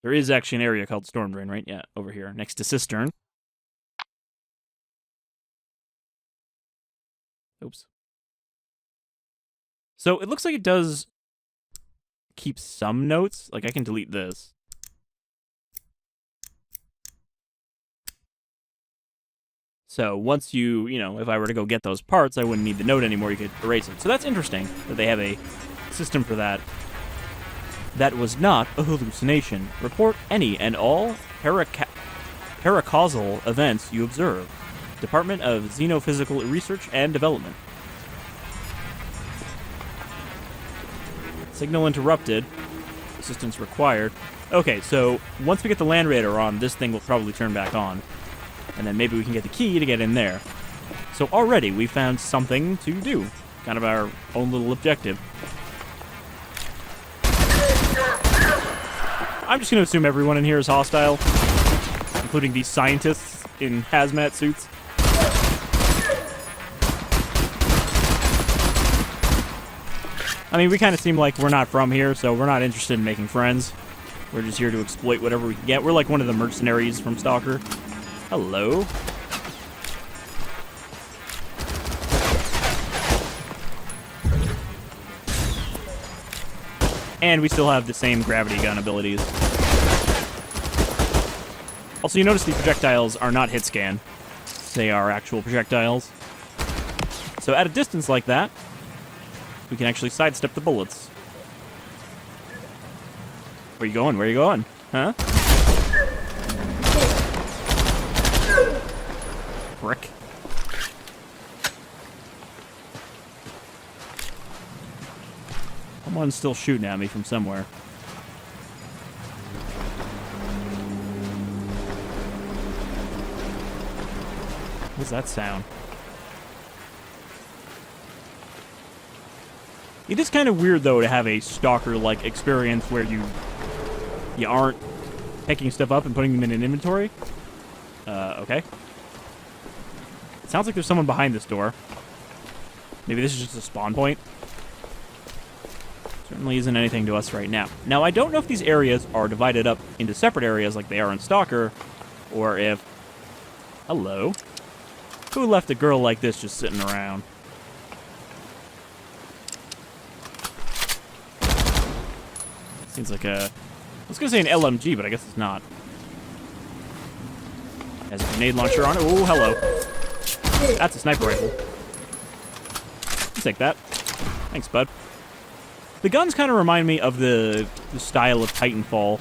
There is actually an area called Storm Drain, right? Yeah, over here, next to Cistern. Oops. So it looks like it does keep some notes. Like, I can delete this. So once you know, if I were to go get those parts, I wouldn't need the note anymore. You could erase it. So that's interesting that they have a system for that. That was not a hallucination. Report any and all paracausal events you observe. Department of Xenophysical Research and Development. Signal interrupted. Assistance required. Okay, so once we get the Land Raider on, this thing will probably turn back on. And then maybe we can get the key to get in there. So already we found something to do. Kind of our own little objective. I'm just going to assume everyone in here is hostile, including these scientists in hazmat suits. I mean, we kind of seem like we're not from here, so we're not interested in making friends. We're just here to exploit whatever we can get. We're like one of the mercenaries from Stalker. Hello. And we still have the same gravity gun abilities. Also, you notice the projectiles are not hit scan. They are actual projectiles. So at a distance like that, we can actually sidestep the bullets. Where you going? Where you going? Huh? Frick. Someone's still shooting at me from somewhere. What's that sound? It is kind of weird, though, to have a Stalker-like experience where you aren't picking stuff up and putting them in an inventory. Okay. It sounds like there's someone behind this door. Maybe this is just a spawn point. Certainly isn't anything to us right now. Now, I don't know if these areas are divided up into separate areas like they are in Stalker, or if... Hello? Who left a girl like this just sitting around? Seems like a... I was going to say an LMG, but I guess it's not. Has a grenade launcher on it. Oh, hello. That's a sniper rifle. I'll take that. Thanks, bud. The guns kind of remind me of the style of Titanfall.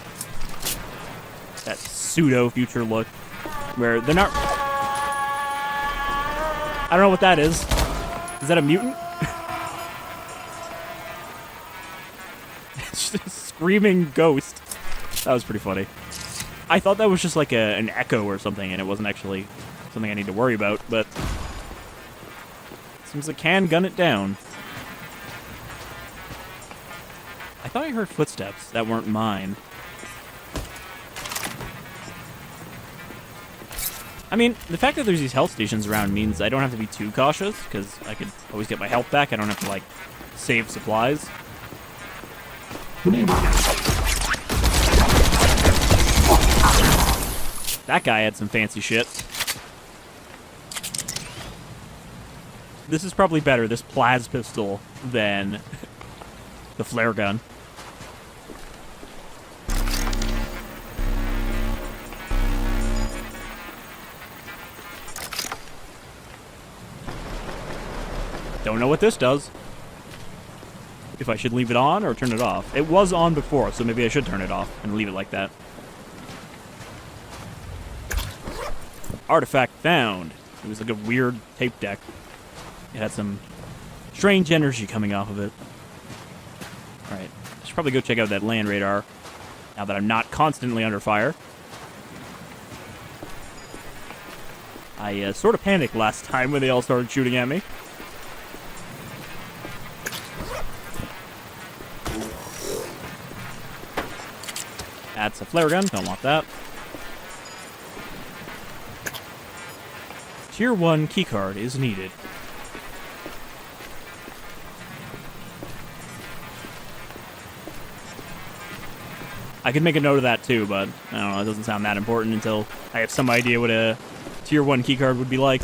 That pseudo-future look. Where they're not... I don't know what that is. Is that a mutant? It's just a screaming ghost. That was pretty funny. I thought that was just like an echo or something, and it wasn't actually something I need to worry about, but... Seems like can gun it down. I thought I heard footsteps that weren't mine. I mean, the fact that there's these health stations around means I don't have to be too cautious, because I could always get my health back. I don't have to, like, save supplies. That guy had some fancy shit. This is probably better, this plas pistol, than the flare gun. Don't know what this does. If I should leave it on or turn it off. It was on before, so maybe I should turn it off and leave it like that. Artifact found. It was like a weird tape deck. It had some strange energy coming off of it. Alright, I should probably go check out that land radar, now that I'm not constantly under fire. I sort of panicked last time when they all started shooting at me. That's a flare gun, don't want that. Tier 1 keycard is needed. I could make a note of that too, but I don't know, it doesn't sound that important until I have some idea what a tier 1 keycard would be like.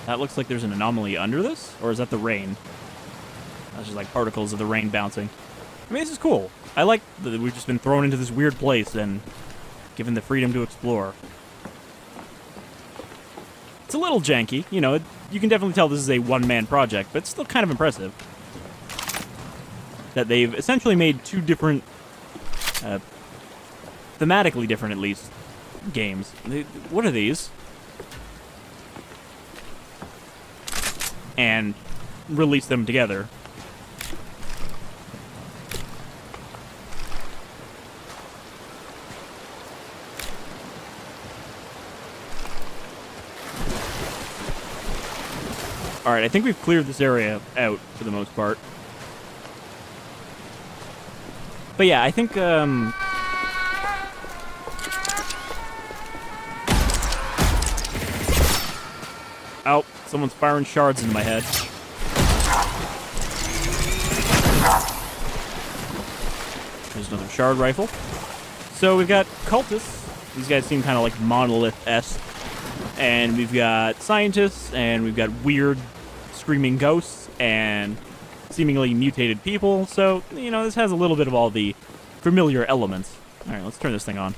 That looks like there's an anomaly under this, or is that the rain? That's just like particles of the rain bouncing. I mean, this is cool. I like that we've just been thrown into this weird place and given the freedom to explore. It's a little janky, you know, you can definitely tell this is a one-man project, but it's still kind of impressive that they've essentially made two different, thematically different at least, games. What are these? And release them together. Alright, I think we've cleared this area out for the most part. But yeah, I think, oh, someone's firing shards into my head. There's another shard rifle. So we've got cultists. These guys seem kind of like monolith-esque. And we've got scientists, and we've got weird screaming ghosts, and seemingly mutated people. So, you know, this has a little bit of all the familiar elements. Alright, let's turn this thing on.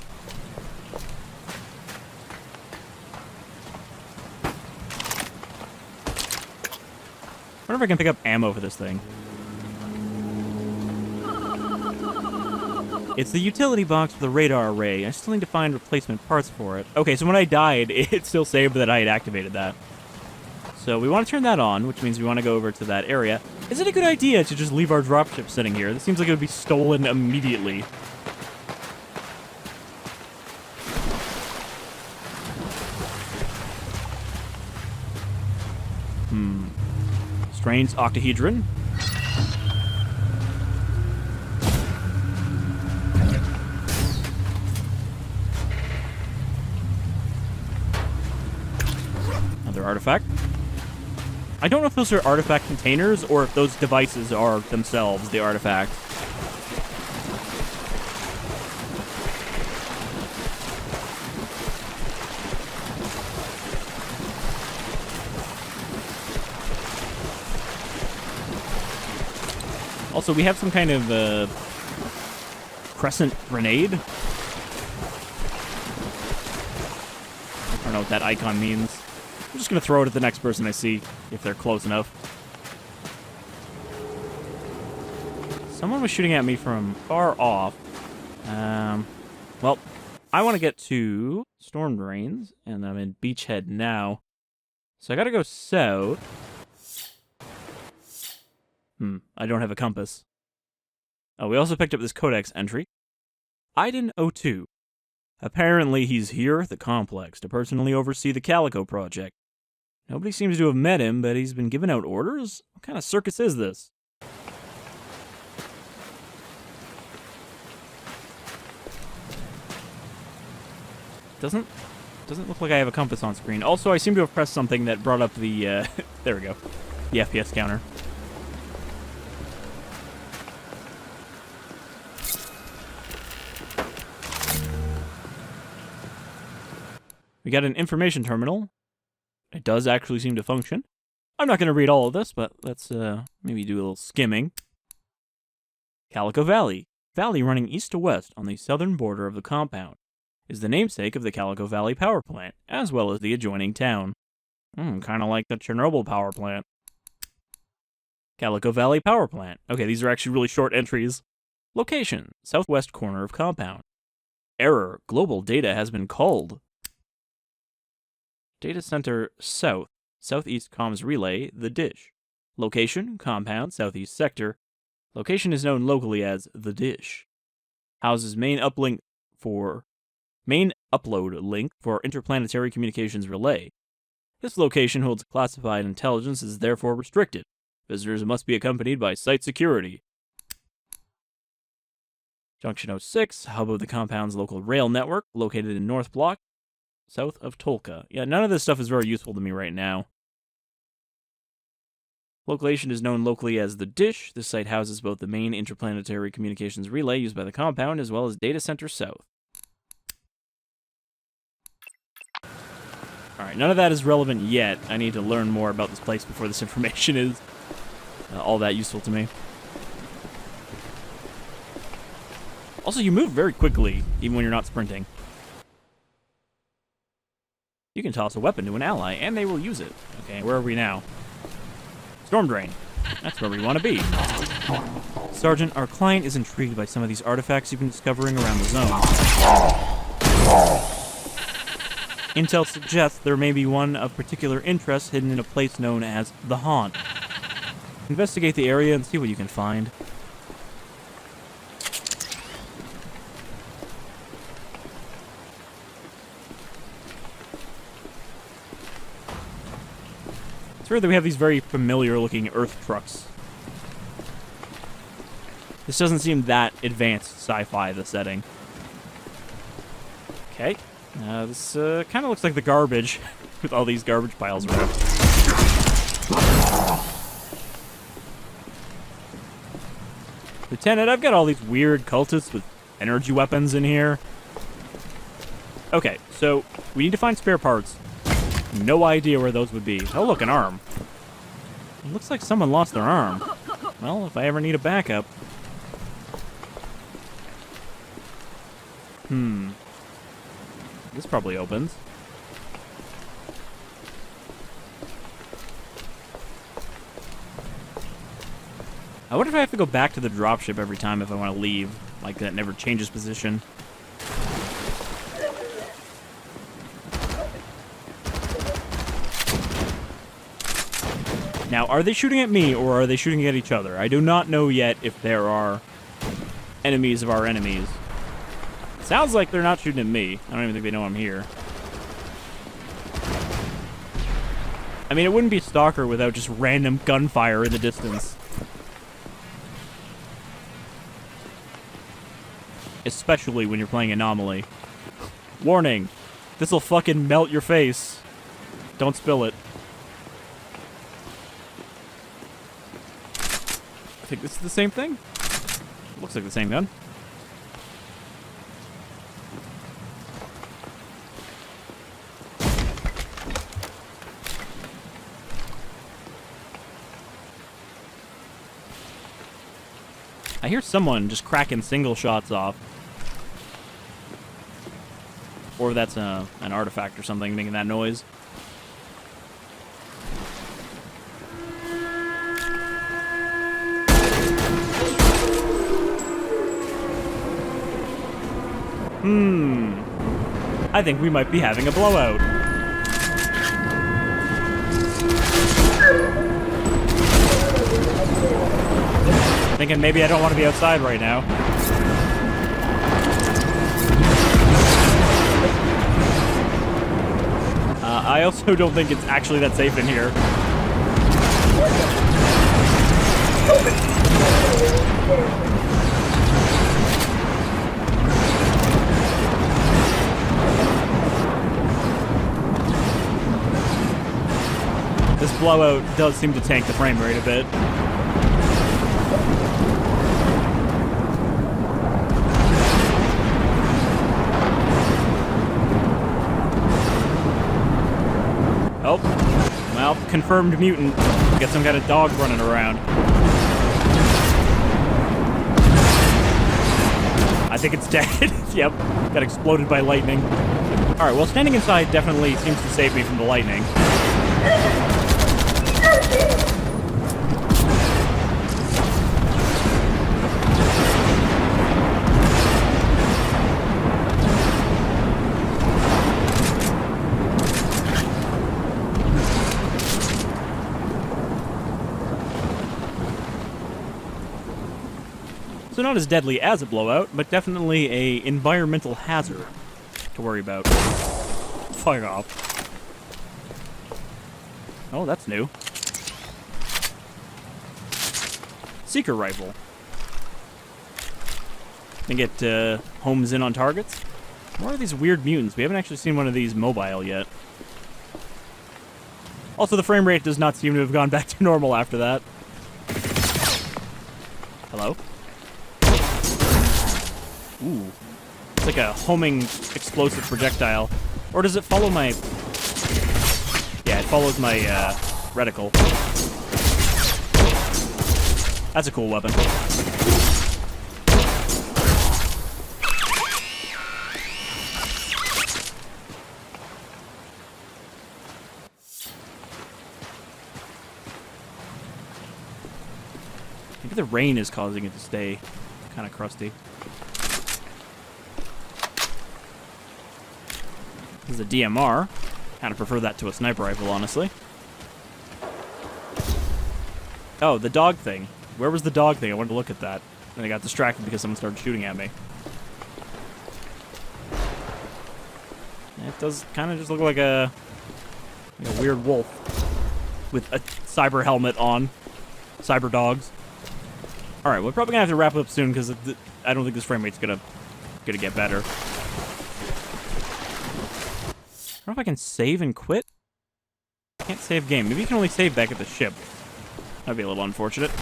I wonder if I can pick up ammo for this thing. It's the utility box with the radar array. I still need to find replacement parts for it. Okay, so when I died, it still saved that I had activated that. So we want to turn that on, which means we want to go over to that area. Is it a good idea to just leave our dropship sitting here? This seems like it would be stolen immediately. Strange octahedron. Another artifact. I don't know if those are artifact containers or if those devices are themselves the artifacts. Also, we have some kind of crescent grenade. I don't know what that icon means. I'm just going to throw it at the next person I see, if they're close enough. Someone was shooting at me from far off. Well, I want to get to Storm Drains, and I'm in Beachhead now. So I got to go south. I don't have a compass. Oh, we also picked up this codex entry. Iden 02. Apparently he's here at the complex to personally oversee the Calico project. Nobody seems to have met him, but he's been giving out orders? What kind of circus is this? Doesn't look like I have a compass on screen. Also, I seem to have pressed something that brought up the, there we go. The FPS counter. We got an information terminal. It does actually seem to function. I'm not going to read all of this, but let's maybe do a little skimming. Calico Valley. Valley running east to west on the southern border of the compound is the namesake of the Calico Valley power plant, as well as the adjoining town. Kind of like the Chernobyl power plant. Calico Valley power plant. Okay, these are actually really short entries. Location, southwest corner of compound. Error, global data has been culled. Data center south, southeast comms relay, the dish. Location, compound, southeast sector. Location is known locally as the dish. Houses main upload link for interplanetary communications relay. This location holds classified intelligence and is therefore restricted. Visitors must be accompanied by site security. Junction 06, hub of the compound's local rail network, located in North Block, south of Tolka. Yeah, none of this stuff is very useful to me right now. Location is known locally as the Dish. This site houses both the main interplanetary communications relay used by the compound as well as Data Center South. Alright, none of that is relevant yet. I need to learn more about this place before this information is all that useful to me. Also, you move very quickly, even when you're not sprinting. You can toss a weapon to an ally, and they will use it. Okay, where are we now? Storm Drain. That's where we want to be. Sergeant, our client is intrigued by some of these artifacts you've been discovering around the zone. Intel suggests there may be one of particular interest hidden in a place known as the Haunt. Investigate the area and see what you can find. It's weird that we have these very familiar-looking Earth trucks. This doesn't seem that advanced sci-fi, the setting. Okay. This kind of looks like the garbage, with all these garbage piles around. Lieutenant, I've got all these weird cultists with energy weapons in here. Okay, so we need to find spare parts. No idea where those would be. Oh, look, an arm. It looks like someone lost their arm. Well, if I ever need a backup. This probably opens. I wonder if I have to go back to the dropship every time if I want to leave. Like, that never changes position. Now, are they shooting at me, or are they shooting at each other? I do not know yet if there are enemies of our enemies. Sounds like they're not shooting at me. I don't even think they know I'm here. I mean, it wouldn't be Stalker without just random gunfire in the distance. Especially when you're playing Anomaly. Warning! This'll fucking melt your face. Don't spill it. I think this is the same thing? Looks like the same gun. I hear someone just cracking single shots off. Or that's an artifact or something making that noise. I think we might be having a blowout. Thinking maybe I don't want to be outside right now. I also don't think it's actually that safe in here. This blowout does seem to tank the frame rate a bit. Oh, well, confirmed mutant. Got some kind of dog running around. I think it's dead. Yep, got exploded by lightning. Alright, well, standing inside definitely seems to save me from the lightning. So not as deadly as a blowout, but definitely a environmental hazard to worry about. Fire off. Oh, that's new. Seeker rifle. Think it homes in on targets. What are these weird mutants? We haven't actually seen one of these mobile yet. Also, the frame rate does not seem to have gone back to normal after that. Hello? Ooh. It's like a homing explosive projectile. Or does it follow my... Yeah, it follows my reticle. That's a cool weapon. Maybe the rain is causing it to stay kind of crusty. This is a DMR. Kind of prefer that to a sniper rifle, honestly. Oh, the dog thing. Where was the dog thing? I wanted to look at that. And I got distracted because someone started shooting at me. It does kind of just look like a weird wolf with a cyber helmet on. Cyber dogs. All right, we're probably gonna have to wrap up soon because I don't think this frame rate's gonna get better. I don't know if I can save and quit. I can't save game. Maybe you can only save back at the ship. That'd be a little unfortunate.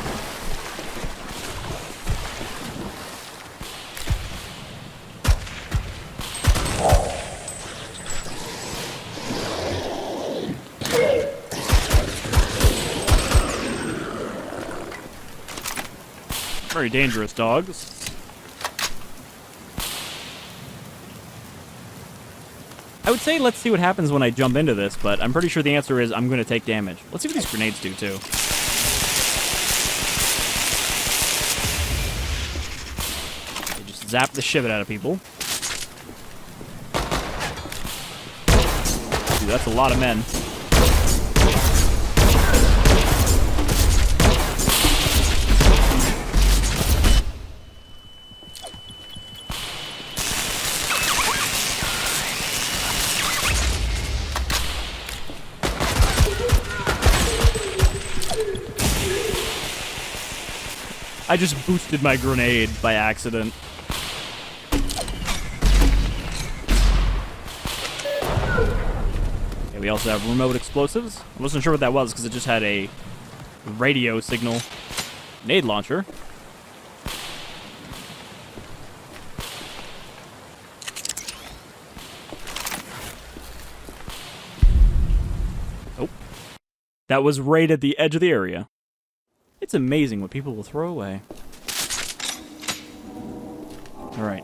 Very dangerous dogs. I would say let's see what happens when I jump into this, but I'm pretty sure the answer is I'm going to take damage. Let's see what these grenades do, too. They just zap the shit out of people. Dude, that's a lot of men. I just boosted my grenade by accident. Okay, we also have remote explosives. I wasn't sure what that was because it just had a radio signal. Grenade launcher. Oh. That was right at the edge of the area. It's amazing what people will throw away. Alright.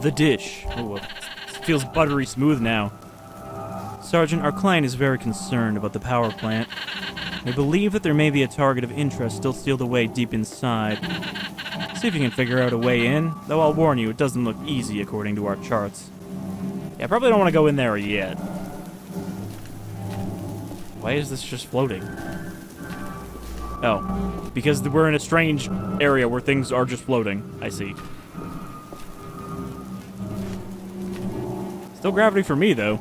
The dish. Oh, it feels buttery smooth now. Sergeant, our client is very concerned about the power plant. They believe that there may be a target of interest still sealed away deep inside. See if you can figure out a way in, though I'll warn you, it doesn't look easy according to our charts. Yeah, I probably don't want to go in there yet. Why is this just floating? Oh, because we're in a strange area where things are just floating. I see. Still gravity for me, though.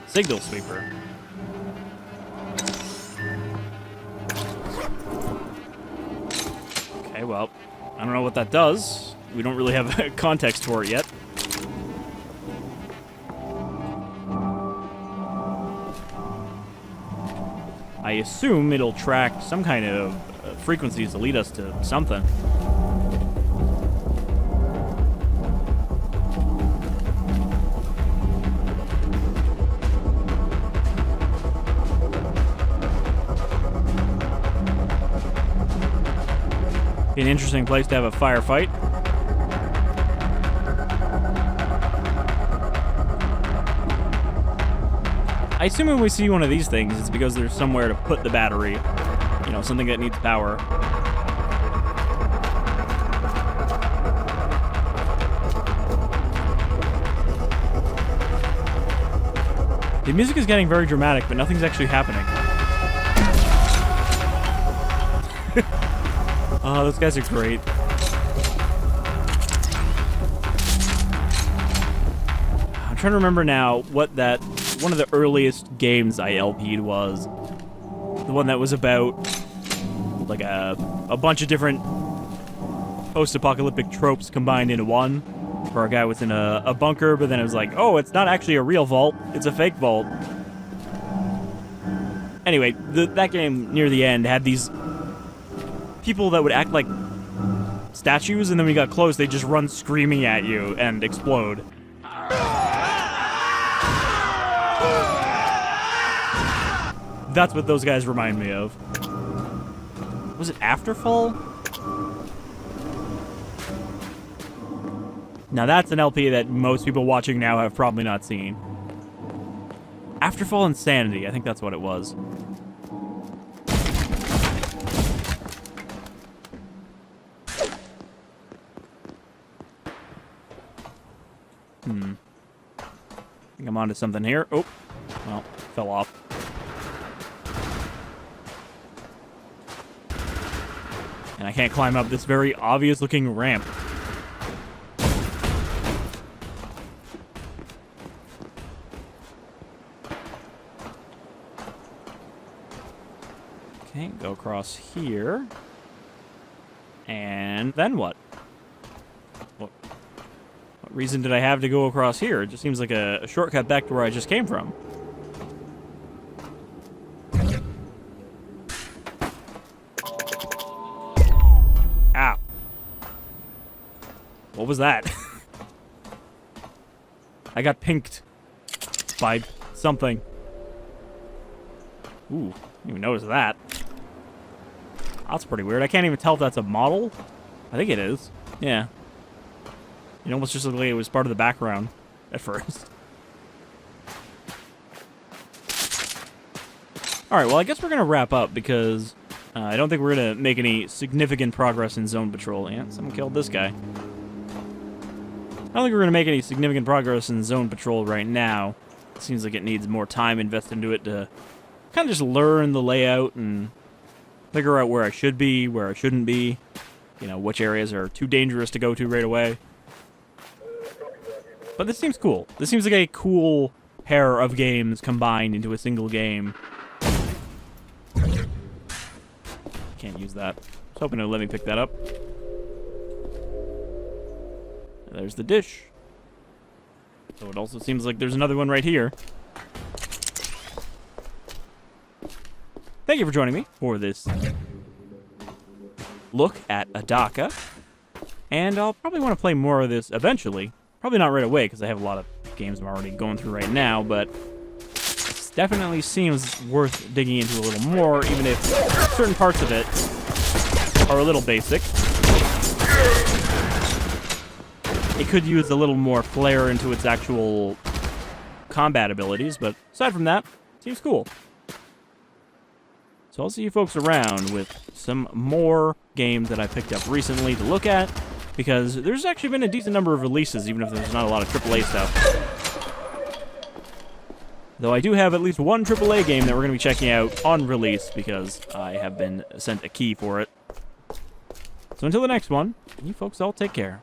Signal sweeper. Okay, well, I don't know what that does. We don't really have a context for it yet. I assume it'll track some kind of frequencies to lead us to something. An interesting place to have a firefight. I assume when we see one of these things, it's because there's somewhere to put the battery. You know, something that needs power. The music is getting very dramatic, but nothing's actually happening. Oh, those guys are great. I'm trying to remember now what that one of the earliest games I LP'd was the one that was about like a bunch of different post-apocalyptic tropes combined into one. Where a guy was in a bunker, but then it was like, oh, it's not actually a real vault, it's a fake vault. Anyway, that game near the end had these people that would act like statues, and then when you got close, they just run screaming at you and explode. That's what those guys remind me of. Was it Afterfall? Now that's an LP that most people watching now have probably not seen. Afterfall Insanity, I think that's what it was. I think I'm onto something here. Oh, well, fell off. And I can't climb up this very obvious looking ramp. Okay, go across here. And then what? What reason did I have to go across here? It just seems like a shortcut back to where I just came from. Ow. What was that? I got pinked by something. Ooh, didn't even notice that. That's pretty weird. I can't even tell if that's a model. I think it is. Yeah. It almost just looked like it was part of the background at first. Alright, well, I guess we're going to wrap up because I don't think we're going to make any significant progress in zone patrol. And someone killed this guy. I don't think we're going to make any significant progress in zone patrol right now. It seems like it needs more time invested into it to kind of just learn the layout and figure out where I should be, where I shouldn't be. You know, which areas are too dangerous to go to right away. But this seems cool. This seems like a cool pair of games combined into a single game. Can't use that. I was hoping it would let me pick that up. There's the dish. So it also seems like there's another one right here. Thank you for joining me for this look at Adaca. And I'll probably want to play more of this eventually. Probably not right away, because I have a lot of games I'm already going through right now, but it definitely seems worth digging into a little more, even if certain parts of it are a little basic. It could use a little more flair into its actual combat abilities, but aside from that, it seems cool. So I'll see you folks around with some more games that I picked up recently to look at, because there's actually been a decent number of releases, even if there's not a lot of AAA stuff. Though I do have at least one AAA game that we're going to be checking out on release, because I have been sent a key for it. So until the next one, you folks all take care.